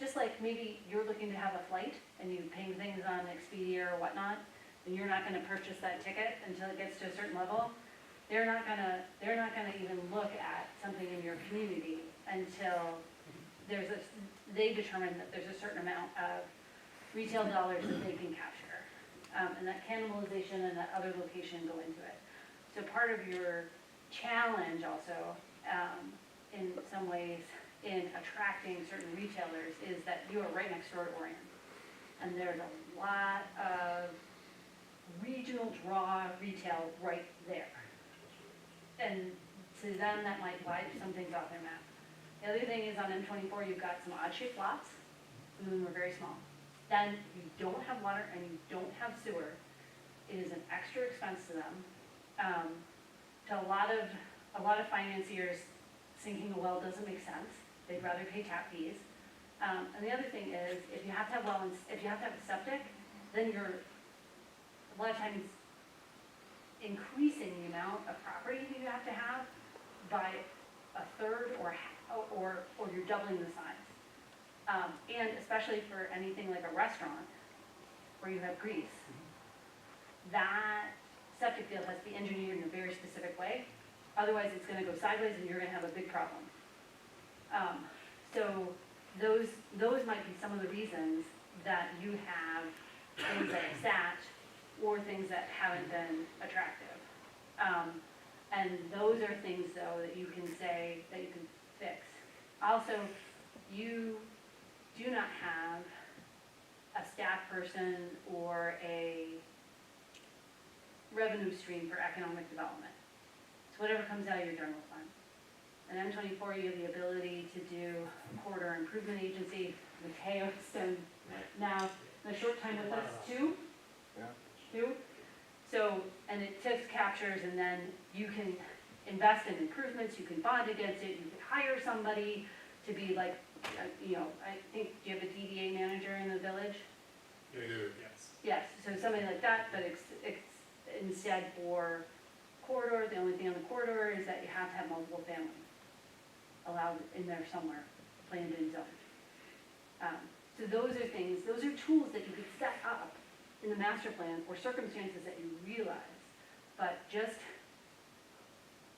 just like maybe you're looking to have a flight and you ping things on Expedia or whatnot, and you're not gonna purchase that ticket until it gets to a certain level, they're not gonna even look at something in your community until they determine that there's a certain amount of retail dollars that they can capture. And that cannibalization and that other location go into it. So part of your challenge also, in some ways, in attracting certain retailers is that you are right next door to Orion. And there's a lot of regional draw retail right there. And to them, that might wipe some things off their map. The other thing is on M24, you've got some odd shaped lots, some of them are very small. Then you don't have water and you don't have sewer. It is an extra expense to them. To a lot of financiers, sinking a well doesn't make sense. They'd rather pay tap fees. And the other thing is, if you have to have if you have to have a septic, then you're a lot of times increasing the amount of property you have to have by a third or you're doubling the size. And especially for anything like a restaurant where you have grease, that septic field has to be engineered in a very specific way. Otherwise, it's gonna go sideways and you're gonna have a big problem. So those might be some of the reasons that you have things that sat or things that haven't been attractive. And those are things, though, that you can say, that you can fix. Also, you do not have a staff person or a revenue stream for economic development. It's whatever comes out of your general fund. And M24, you have the ability to do a corridor improvement agency with Chaos, and now, in a short time with us, two. So, and it TIF captures, and then you can invest in improvements, you can bond against it, you can hire somebody to be like, I think, do you have a DDA manager in the village? They do. Yes. Yes, so something like that, but instead for corridor, the only thing on the corridor is that you have to have multiple family allowed in there somewhere, planned and zoned. So those are things, those are tools that you could set up in the master plan or circumstances that you realize. But just,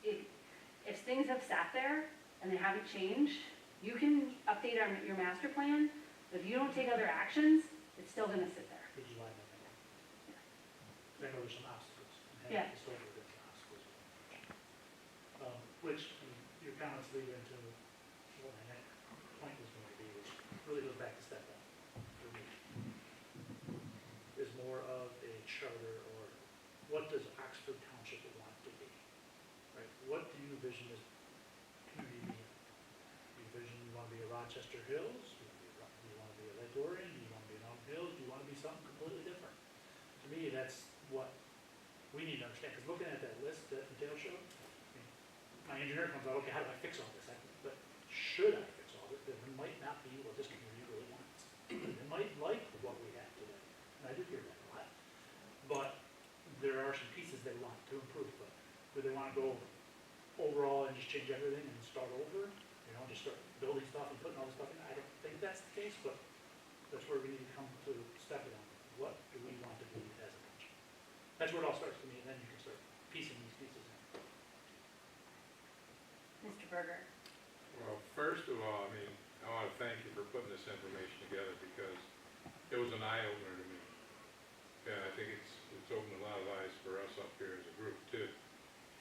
if things have sat there and they haven't changed, you can update your master plan, but if you don't take other actions, it's still gonna sit there. Which is why I'm making it. I know there's some obstacles. and Yeah. Historically, there's some obstacles. Which, your comments lead into what my next point was going to be, which really goes back to step one. For me. Is more of a charter, or what does Oxford Township want to be? Right? What do you envision this community being? Do you envision you want to be a Rochester Hills? Do you want to be a Lake Orion? Do you want to be an Elm Hills? Do you want to be something completely different? To me, that's what we need to understand, because looking at that list that Dale showed, my engineer comes out, okay, how do I fix all this? But should I fix all this? Then it might not be what this community really wants. They might like what we have today, and I do hear that a lot. But there are some pieces they want to improve, but do they want to go overall and just change everything and start over? Just start building stuff and putting all this stuff in? I don't think that's the case, but that's where we need to come to step it on. What do we want to be as a country? That's where it all starts for me, and then you can start piecing Berger? Well, first of all, I mean, I want to thank you for putting this information together because it was an eye-opener to me. And I think it's opened a lot of eyes for us up here as a group too.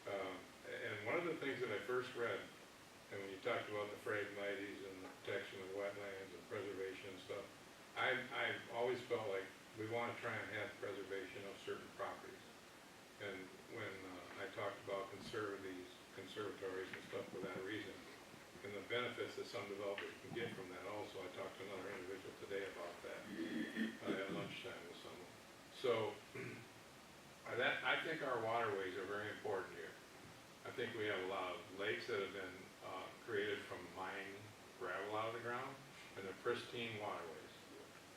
And one of the things that I first read, and when you talked about the phragmites and the protection of wetlands and preservation and stuff, I've always felt like we want to try and have preservation of certain properties. And when I talked about conservatories and stuff for that reason, and the benefits that some developers can get from that also, I talked to another individual today about that at lunchtime with someone. So, I think our waterways are very important here. I think we have a lot of lakes that have been created from mining gravel out of the ground, and they're pristine waterways.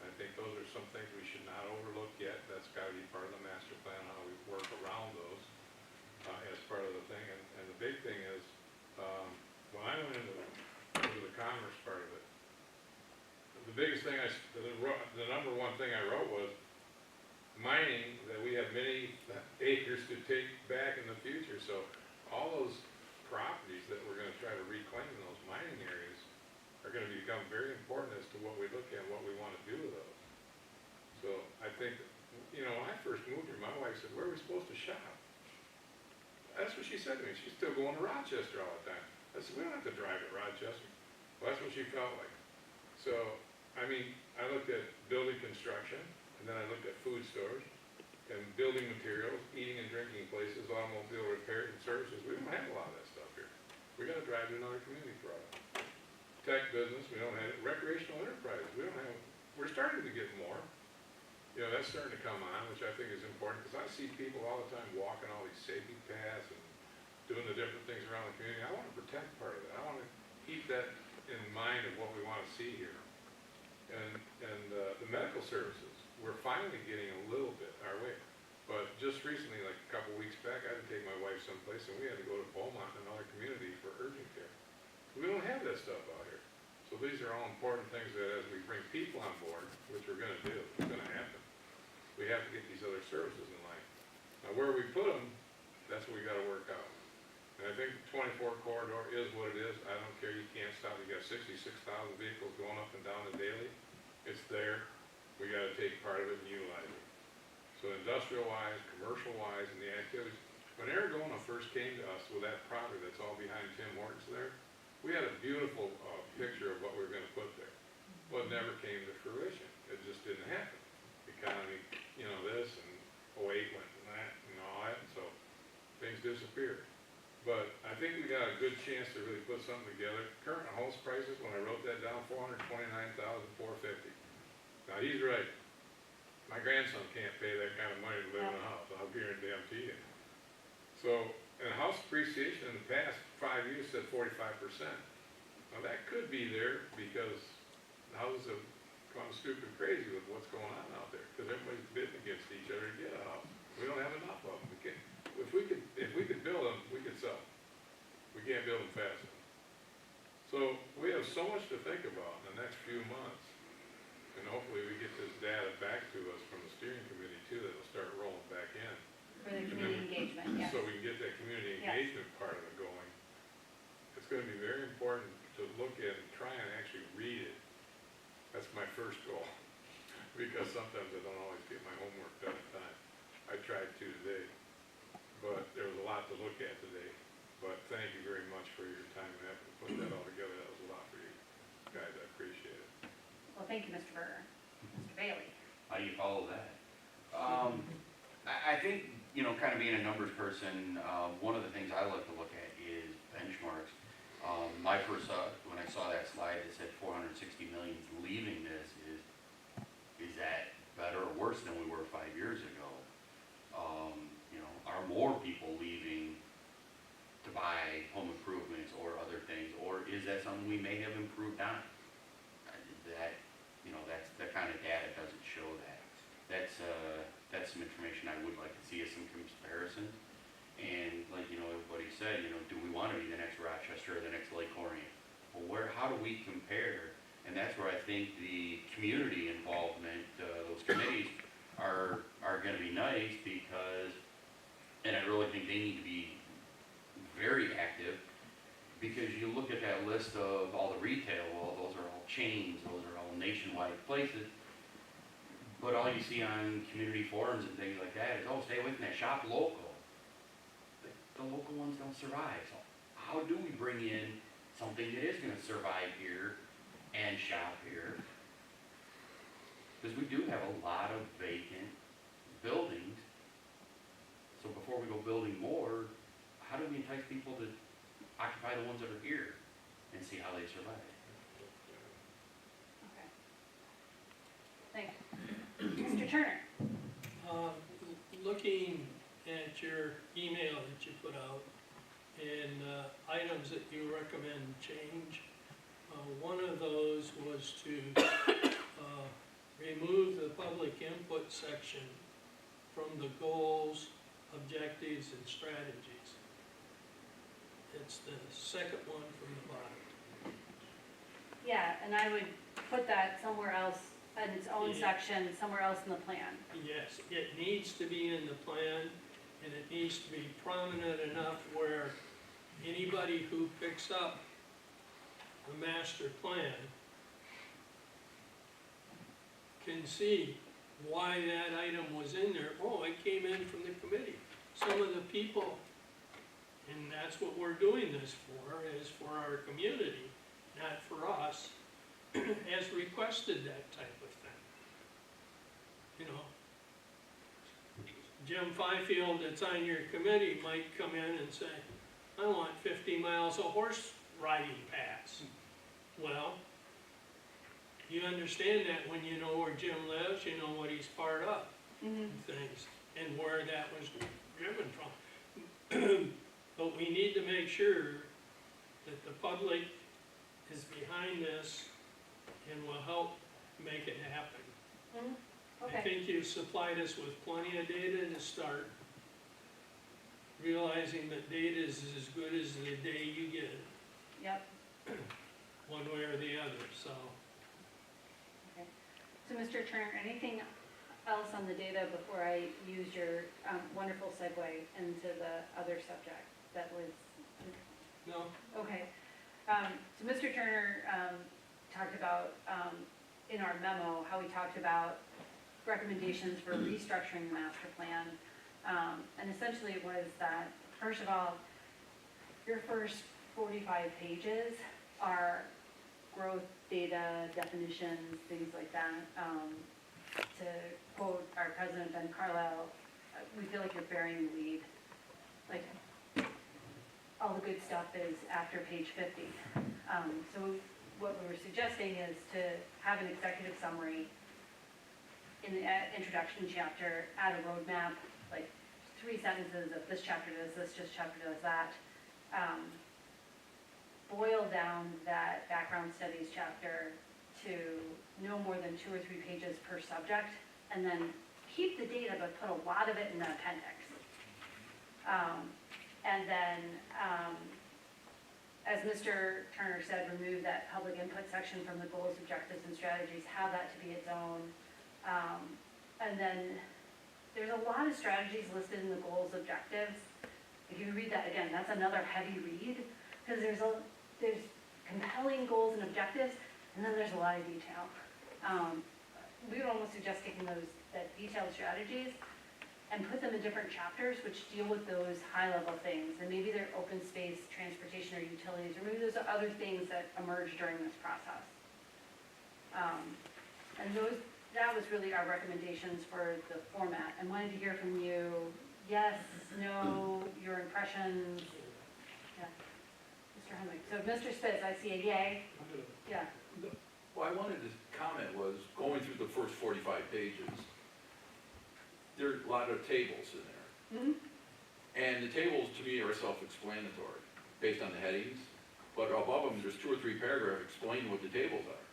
I think those are some things we should not overlook yet. That's got to be part of the master plan, how we work around those as part of the thing. And the big thing is, when I went into the commerce part of it, the biggest thing the number one thing I wrote was mining, that we have many acres to take back in the future. So all those properties that we're going to try to reclaim in those mining areas are going to become very important as to what we look at, what we want to do with those. So I think, when I first moved here, my wife said, where are we supposed to shop? That's what she said to me. She's still going to Rochester all the time. I said, we don't have to drive to Rochester. Well, that's what she felt like. So, I mean, I looked at building construction, and then I looked at food stores, and building materials, eating and drinking places, automobile repairs and services. We don't have a lot of that stuff here. We gotta drive to another community for all that. Tech business, we don't have it. Recreational enterprise, we don't have, we're starting to get more. That's starting to come on, which I think is important, because I see people all the time walking all these safety paths and doing the different things around the community. I want to protect part of it. I want to keep that in mind of what we want to see here. And the medical services, we're finally getting a little bit our way. But just recently, like a couple weeks back, I had to take my wife someplace, and we had to go to Beaumont, another community, for urgent care. We don't have that stuff out here. So these are all important things that as we bring people on board, which we're going to do, it's going to happen, we have to get these other services in line. Now, where we put them, that's what we got to work out. And I think the 24 corridor is what it is. I don't care, you can't stop. You got 66,000 vehicles going up and down it daily. It's there. We got to take part of it and utilize it. So industrial-wise, commercial-wise, and the activities. When Aragona first came to us with that property that's all behind Tim Hortons there, we had a beautiful picture of what we were going to put there. But it never came to fruition. It just didn't happen. The economy, this and 08 went and that and all that, and so things disappeared. But I think we got a good chance to really put something together. Current house prices, when I wrote that down, $429,450. Now, he's right. My grandson can't pay that kind of money to live in a house. I'll guarantee you. So, and house appreciation in the past 5 years said 45%. Now, that could be there because houses have gone stupid crazy with what's going on out there, because everybody's bidding against each other to get a house. We don't have enough of them. If we could build them, we could sell them. We can't build them fast enough. So we have so much to think about in the next few months, and hopefully we get this data back to us from the steering committee too, that'll start rolling back in. For the community engagement, yes. So we can get that community Yes. engagement part of it going. It's gonna be very important to look at and try and actually read it. That's my first goal, because sometimes I don't always get my homework done in time. I tried to today, but there was a lot to look at today. But thank you very much for your time and effort to put that all together. That was a lot for you guys. I appreciate it. Well, thank you, Mr. Berger. Mr. Bailey? How do you follow that? I think, kind of being a numbers person, one of the things I like to look at is benchmarks. My first thought, when I saw that slide that said 460 million leaving this, is that better or worse than we were 5 years ago? Are more people leaving to buy home improvements or other things, or is that something we may have improved on? That kind of data doesn't show that. That's some information I would like to see as some comparisons. And like, everybody said, do we want to be the next Rochester or the next Lake Orion? Well, how do we compare? And that's where I think the community involvement, those committees are going to be nice, because, and I really think they need to be very active Because you look at that list of all the retail, well, those are all chains, those are all nationwide places. But all you see on community forums and things like that is, oh, stay away from that, shop local. But the local ones don't survive, so how do we bring in something that is gonna survive here and shop here? Because we do have a lot of vacant buildings. So before we go building more, how do we entice people to occupy the ones that are here and see how they survive? Okay. Thanks. Mr. Turner? Looking at your email that you put out and items that you recommend change, one of those was to remove the public input section from the goals, objectives, and strategies. It's the second one from the bottom. Yeah, and I would put that somewhere else, in its own Yeah. section, somewhere else in the plan. Yes, it needs to be in the plan, and it needs to be prominent enough where anybody who picks up the master plan can see why that item was in there. Oh, it came in from the committee. Some of the people, and that's what we're doing this for, is for our community, not for us, has requested that type of thing. You know, Jim Fifield that's on your committee might come in and say, I want 50 miles of horse riding paths. Well, you understand that when you know where Jim lives, you know what he's part of, and things, and where that was driven from. But we need to make sure that the public is behind this and will help make it happen. I Okay, think you've supplied us with plenty of data to start, realizing that data is as good as the day you get it, yep. one way or the other, so. So, Mr. Turner, anything else on the data before I use your wonderful segue into the other subject that was, No, okay. So Mr. Turner talked about, in our memo, how we talked about recommendations for restructuring the master plan. And essentially it was that, first of all, your first 45 pages are growth data, definitions, things like that. To quote our president, Ben Carlisle, we feel like you're burying the lead. Like, all the good stuff is after page 50. So what we were suggesting is to have an executive summary in the introduction chapter, add a roadmap, like 3 sentences of this chapter does this chapter does that. Boil down that background studies chapter to no more than 2 or 3 pages per subject, and then keep the data, but put a lot of it in the appendix. And then, as Mr. Turner said, remove that public input section from the goals, objectives, and strategies, have that to be its own. And then, there's a lot of strategies listed in the goals, objectives. If you read that again, that's another heavy read, because there's compelling goals and objectives, and then there's a lot of detail. We would almost suggest taking that detailed strategies and put them in different chapters which deal with those high-level things, and maybe they're open space, transportation, or utilities, or maybe those are other things that emerge during this process. And that was really our recommendations for the format, and wanted to hear from you, yes, no, your impressions. Yeah. Mr. Henwick. So Mr. Spitz, I see a yay. Yeah. Well, I wanted to comment was, going through the first 45 pages, there are a lot of tables in there. And the tables, to me, are self-explanatory, based on the headings, but above them, there's 2 or 3 paragraphs explaining what the tables are.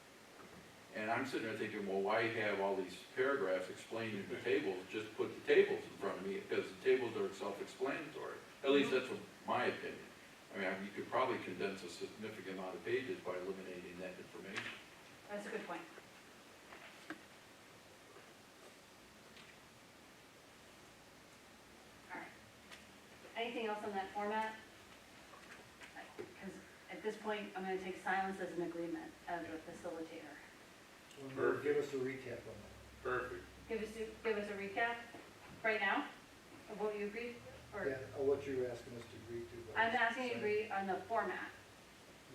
And I'm sitting there thinking, well, why have all these paragraphs explaining the tables? Just put the tables in front of me, because the tables are self-explanatory. At least that's my opinion. I mean, you could probably condense a significant amount of pages by eliminating that information. That's a good point. All right. Anything else on that format? Because at this point, I'm gonna take silence as an agreement as a facilitator. Give us a recap on that. Perfect. Give us a recap right now of what you agreed, or? Yeah, what you're asking us to agree to. I'm asking you to agree on the format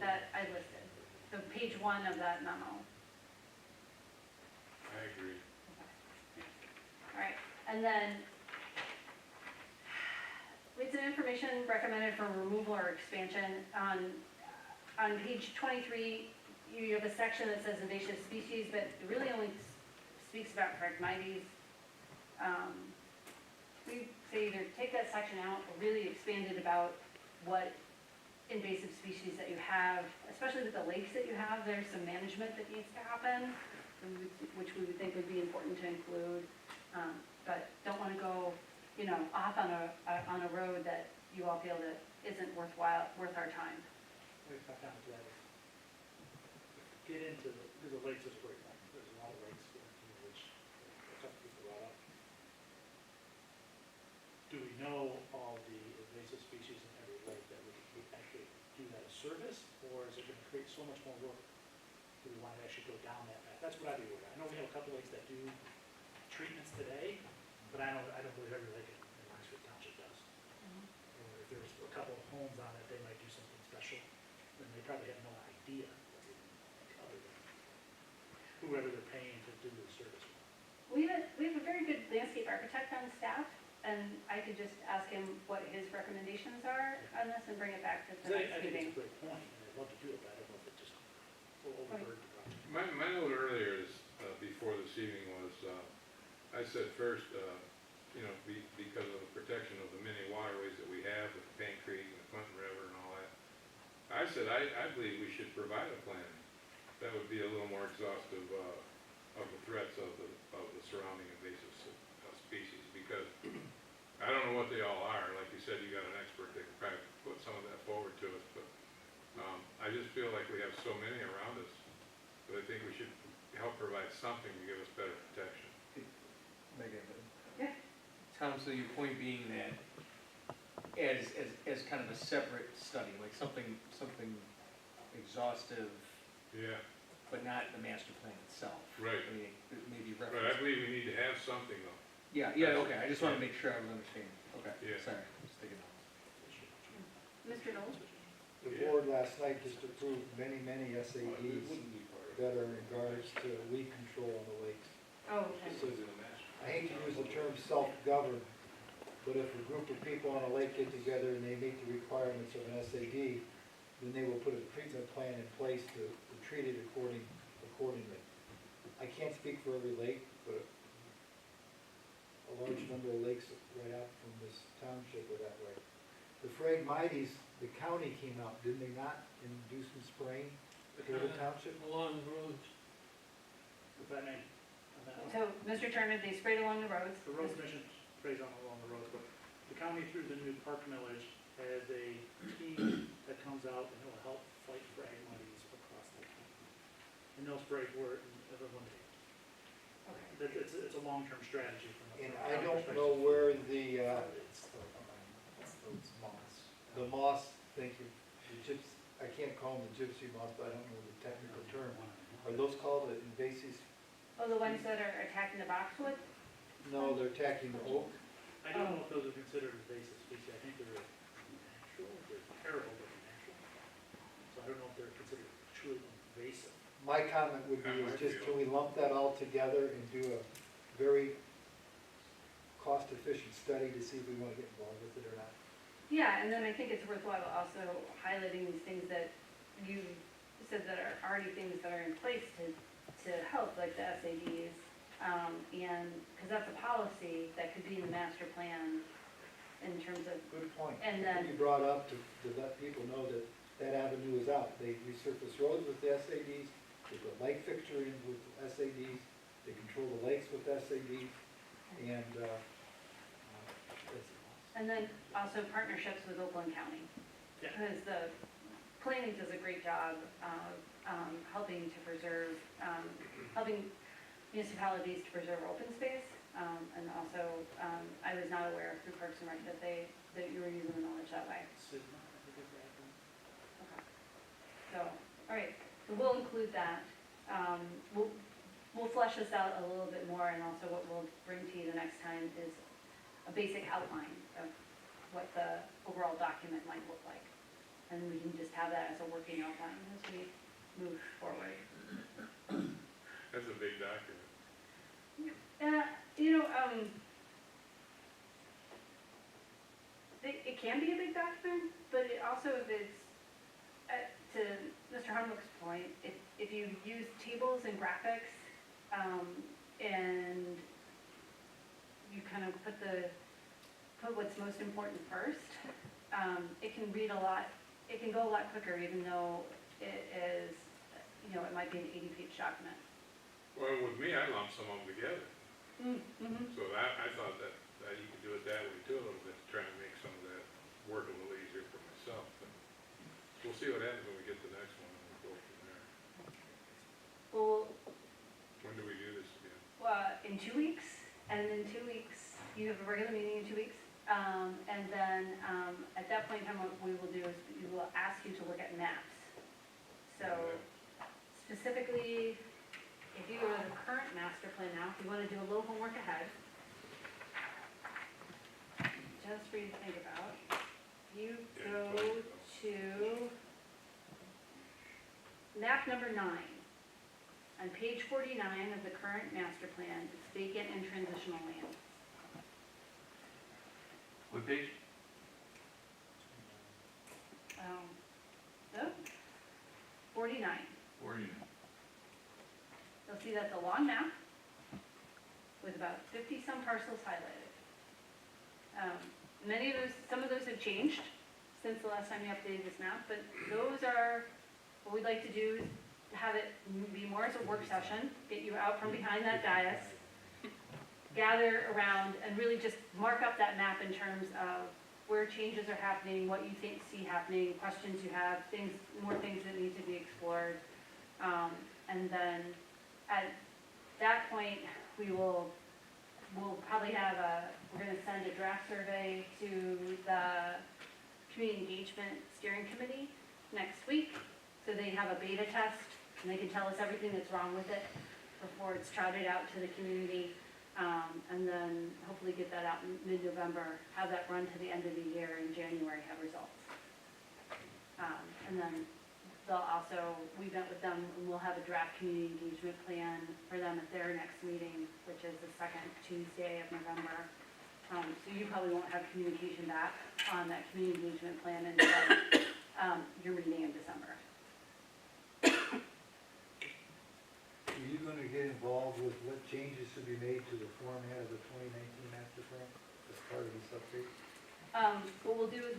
that I listed, the page 1 of that memo. I agree. All right, and then, it's an information recommended for removal or expansion. On page 23, you have a section that says invasive species, but it really only speaks about Phragmites. We say either take that section out or really expand it about what invasive species that you have, especially with the lakes that you have. There's some management that needs to happen, which we would think would be important to include, but don't want to go, off on a road that you all feel that isn't worth our time. Let me talk down to that. Get into because the lakes is a great one. There's a lot of lakes here, which a couple people brought up. Do we know all the invasive species in every lake that we actually do that as service, or is it gonna create so much more work? Do we want to actually go down that path? That's what I'd be worried. I know we have a couple lakes that do treatments today, but I don't believe every lake in Oxford Township does. Or if there's a couple of homes on it, they might do something special, and they probably have no idea other than whoever they're paying to do the service. We have a very good landscape architect on staff, and I could just ask him what his recommendations are on this and bring it back to the I next think meeting. it's a great point, and I'd love to do it, but I don't know if it just will overburden the project. My note earlier is, before this evening was, I said first, because of the protection of the many waterways that we have with the Paint Creek and the Clinton River and all that, I said, I believe we should provide a plan that would be a little more exhaustive of the threats of the surrounding invasive species, because I don't know what they all are. Like you said, you got an expert that can probably put some of that forward to us, but I just feel like we have so many around us that I think we should help provide something to give us better protection. Megan? Yeah. Tom, so your point being that as kind of a separate study, like something exhaustive, Yeah, but not the master plan itself. right. I mean, it may be But I referenced. believe we need to have something though. Yeah, okay, I just want to make sure I was understanding. Okay, Yeah. sorry, just thinking. Mr. Knowles? The board last night just approved many SADs that are in regards to weed control on the lakes. Oh, okay. So, I hate to use the term self-govern, but if a group of people on a lake get together and they meet the requirements of an SAD, then they will put a treatment plan in place to treat it accordingly. I can't speak for every lake, but a large number of lakes right out from this township are that way. The Phragmites, the county came out, didn't they not, and do some spraying here in the township? Along the roads. If I may, on that one. So, Mr. Turner, they sprayed along the roads. The road commission sprays on along the roads, but the county through the new park millage has a team that comes out and it will help fight Phragmites across the county. And they'll spray for it and everyone. Okay. It's a long-term strategy from a. And from a I county don't perspective. know where the moss, thank you, I can't call them the gypsy moss, but I don't know the technical term. Are those called invasive? Oh, the ones that are attacking the boxwood? No, they're attacking the oak. I don't know if those are considered invasive species. I think they're natural, they're terrible, but natural. So I don't know if they're considered truly invasive. My comment would be is just, can we lump that all together and do a very cost-efficient study to see if we want to get involved with it or not? Yeah, and then I think it's worthwhile also highlighting these things that you said that are already things that are in place to help, like the SADs. And, because that's a policy that could be in the master plan in terms of, Good point. And then- You brought up to let people know that that avenue is out. They resurface roads with the SADs, they put light fixture in with SADs, they control the lakes with SADs, and, and then also partnerships with Oakland County. Yeah. Because the planning does a great job of helping to preserve, helping municipalities to preserve open space. And also, I was not aware through Parks and Rec that you were using the knowledge that way. Sigma, I think is the acronym. Okay. So, all right, so we'll include that. We'll flesh this out a little bit more, and also what we'll bring to you the next time is a basic outline of what the overall document might look like. And we can just have that as a working outline as we move forward. That's a big document. You know, it can be a big document, but it also, if it's, to Mr. Hunwick's point, if you use tables and graphics, and you kind of put what's most important first, it can read a lot, it can go a lot quicker, even though it is, you know, it might be an 80-page document. Well, with me, I lumped some of them together. Mm-hmm. So that, I thought that you could do it that way too, a little bit, to try and make some of that work a little easier for myself. But we'll see what happens when we get to the next one, and we'll go from there. Well, When do we do this again? in 2 weeks, and in 2 weeks, you have a regular meeting in 2 weeks. And then, at that point in time, what we will do is we will ask you to look at maps. So specifically, if you go to the current master plan now, if you want to do a little homework ahead, just for you to think about, you go to map number 9. On page 49 of the current master plan, it's vacant and transitional land. What page? So, 49. 49. You'll see that's a long map with about 50-some parcels highlighted. Some of those have changed since the last time you updated this map, but those are, what we'd like to do is have it be more as a work session, get you out from behind that dais, gather around and really just mark up that map in terms of where changes are happening, what you see happening, questions you have, more things that need to be explored. And then at that point, we'll probably we're gonna send a draft survey to the Community Engagement Steering Committee next week. So they have a beta test, and they can tell us everything that's wrong with it before it's trotted out to the community. And then hopefully get that out in mid-November, have that run to the end of the year, in January have results. And then we met with them, and we'll have a draft community engagement plan for them at their next meeting, which is the second Tuesday of November. So you probably won't have communication back on that community engagement plan until your meeting in December. Are you gonna get involved with what changes should be made to the format of the 2019 master plan as part of this update? What we'll do is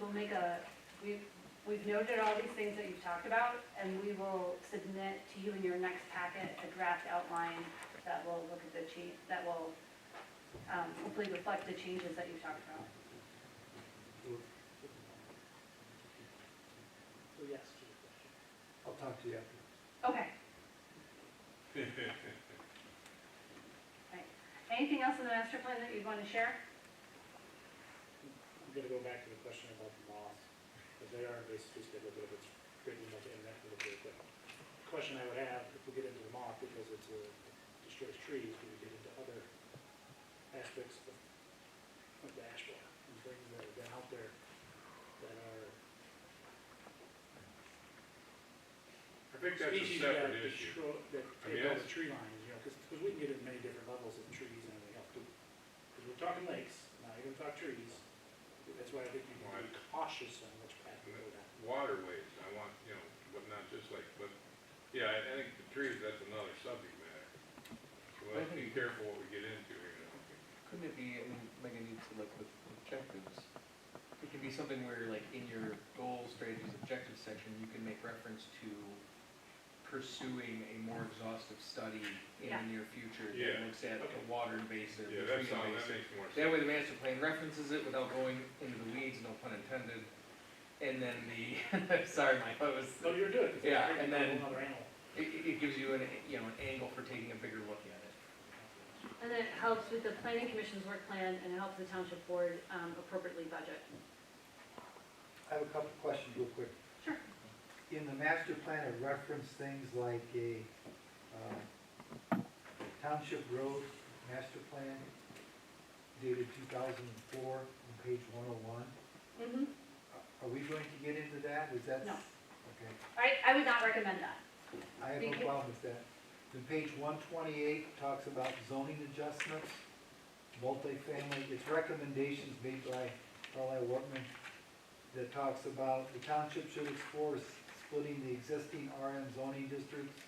we've noted all these things that you've talked about, and we will submit to you in your next packet a draft outline that will look at that will hopefully reflect the changes that you've talked about. So yes, to your question. I'll talk to you after. Okay. Right. Anything else in the master plan that you want to share? I'm gonna go back to the question about the moss, because they are basically a little bit of it's creating about the internet a little bit, but the question I would have, if we get into the moss, because it's destroys trees, do we get into other aspects of the ash block and things that have been out there that are I think that's a species that separate issue. that I mean, take over that's- tree lines, you know, because we can get into many different levels of trees and everything else too. Because we're talking lakes, now you're gonna talk trees, that's why I think you need to be cautious on which path you go down. Waterways, I want, but not just like, but, yeah, I think the trees, that's another subject matter. So we'll have to be careful what we get into here. Couldn't it be, Megan needs to look with objectives, it can be something where like in your goals, strategies, objectives section, you can make reference to pursuing a more exhaustive study in Yeah. the near future Yeah. that looks at the water invasive, Yeah, the that tree makes invasive. more That sense. way the master plan references it without going into the weeds, no pun intended. And then sorry, Mike, that was, No, you're good. 'cause Yeah, it's and a then- whole other animal. it gives you an angle for taking a bigger look at it. And then it helps with the planning commission's work plan, and it helps the township board appropriately budget. I have a couple questions real quick. Sure. in the master plan, it referenced things like a Township Road master plan dated 2004 on page 101. Mm-hmm. Are we going to get into that? Is that? No. Okay, I would not recommend that. I have no Because- problem with that. Then page 128 talks about zoning adjustments, multifamily, it's recommendations made by L.I. Workman that talks about the township should explore splitting the existing RM zoning districts.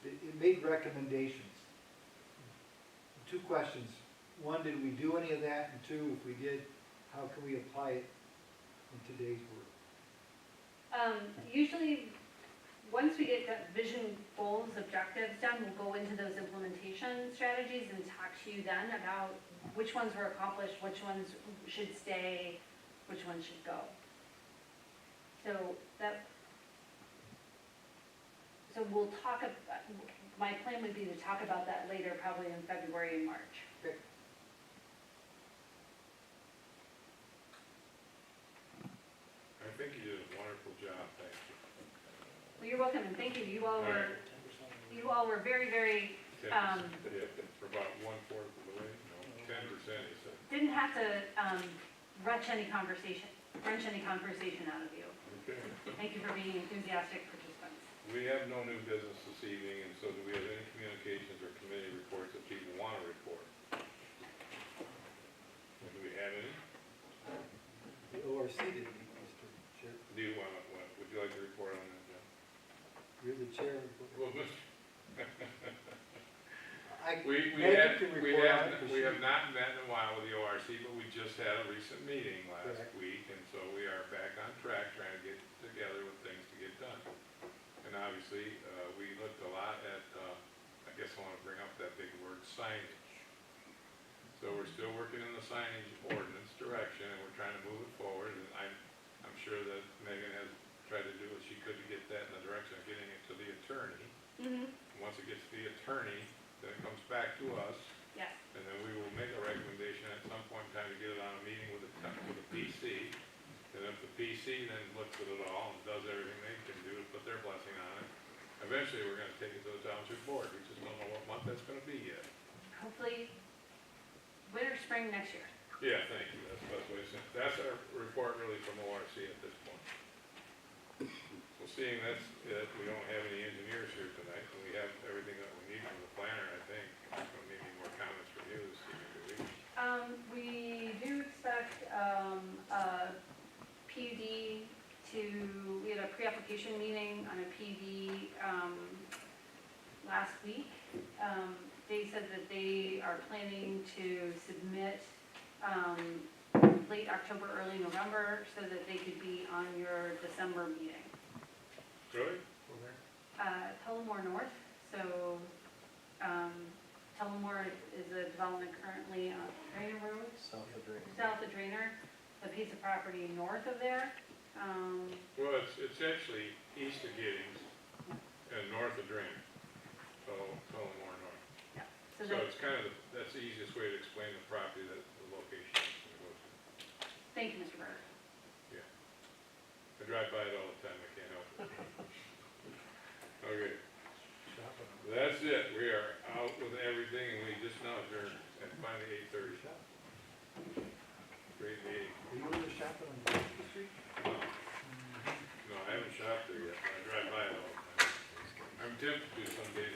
It made recommendations. Two questions. One, did we do any of that? And two, if we did, how can we apply it in today's world? Usually, once we get the vision, goals, objectives done, we'll go into those implementation strategies and talk to you then about which ones were accomplished, which ones should stay, which ones should go. So we'll talk, my plan would be to talk about that later, probably in February and March. Okay. I think you did a wonderful job, thank you. Well, you're welcome, and thank you. You all were, 10%. you all were very, very, 10%, yeah, for about 1/4 of the way, no, 10%, he said. didn't have to wrench any conversation out of you. Okay. Thank you for being enthusiastic participants. We have no new business this evening, and so do we have any communications or committee reports that people want to report? Do we have any? The ORC didn't meet, Mr. Chair. Do you want, would you like to report on that, John? You're the chair. Well, Mr. Megan We can report on it, 'cause we she- have not met in a while with the ORC, but we just had a recent meeting last Correct. week, and so we are back on track trying to get together with things to get done. And obviously, we looked a lot at, I guess I want to bring up that big word, signage. So we're still working in the signage ordinance direction, and we're trying to move it forward, and I'm sure that Megan has tried to do what she could to get that in the direction of getting it to the attorney. Mm-hmm. Once it gets to the attorney, then it comes back to us, Yes. and then we will make a recommendation at some point in time to get it on a meeting with the PC. And if the PC then looks at it all and does everything they can do to put their blessing on it, eventually we're gonna take it to the township board. We just don't know what month that's gonna be yet. Hopefully, winter, spring next year. Yeah, thank you, that's the best way to say it. That's our report really from ORC at this point. So seeing that's it, we don't have any engineers here tonight, and we have everything that we need from the planner, I think. We don't need any more comments from you this evening, do we? We do expect, a PUD we had a pre-application meeting on a PUD, last week. They said that they are planning to submit, late October, early November, so that they could be on your December meeting. Really? Tullamore North, so, Tullamore is a development currently on Drainer Road, south of Drainer, a piece of property north of there. Well, it's actually east of Giddings and north of Drainer, so more north. So So that, it's kind of, that's the easiest way to explain the property, that the location it's gonna go to. thank you, Mr. Berger. I drive by it all the time, I can't help it. Okay, that's it, we are out with everything, and we just now adjourned at finally 8:30. Great meeting. Are you over shopping on Fourth Street? No, I haven't shopped there yet, but I drive by it all the time. I'm tempted to some days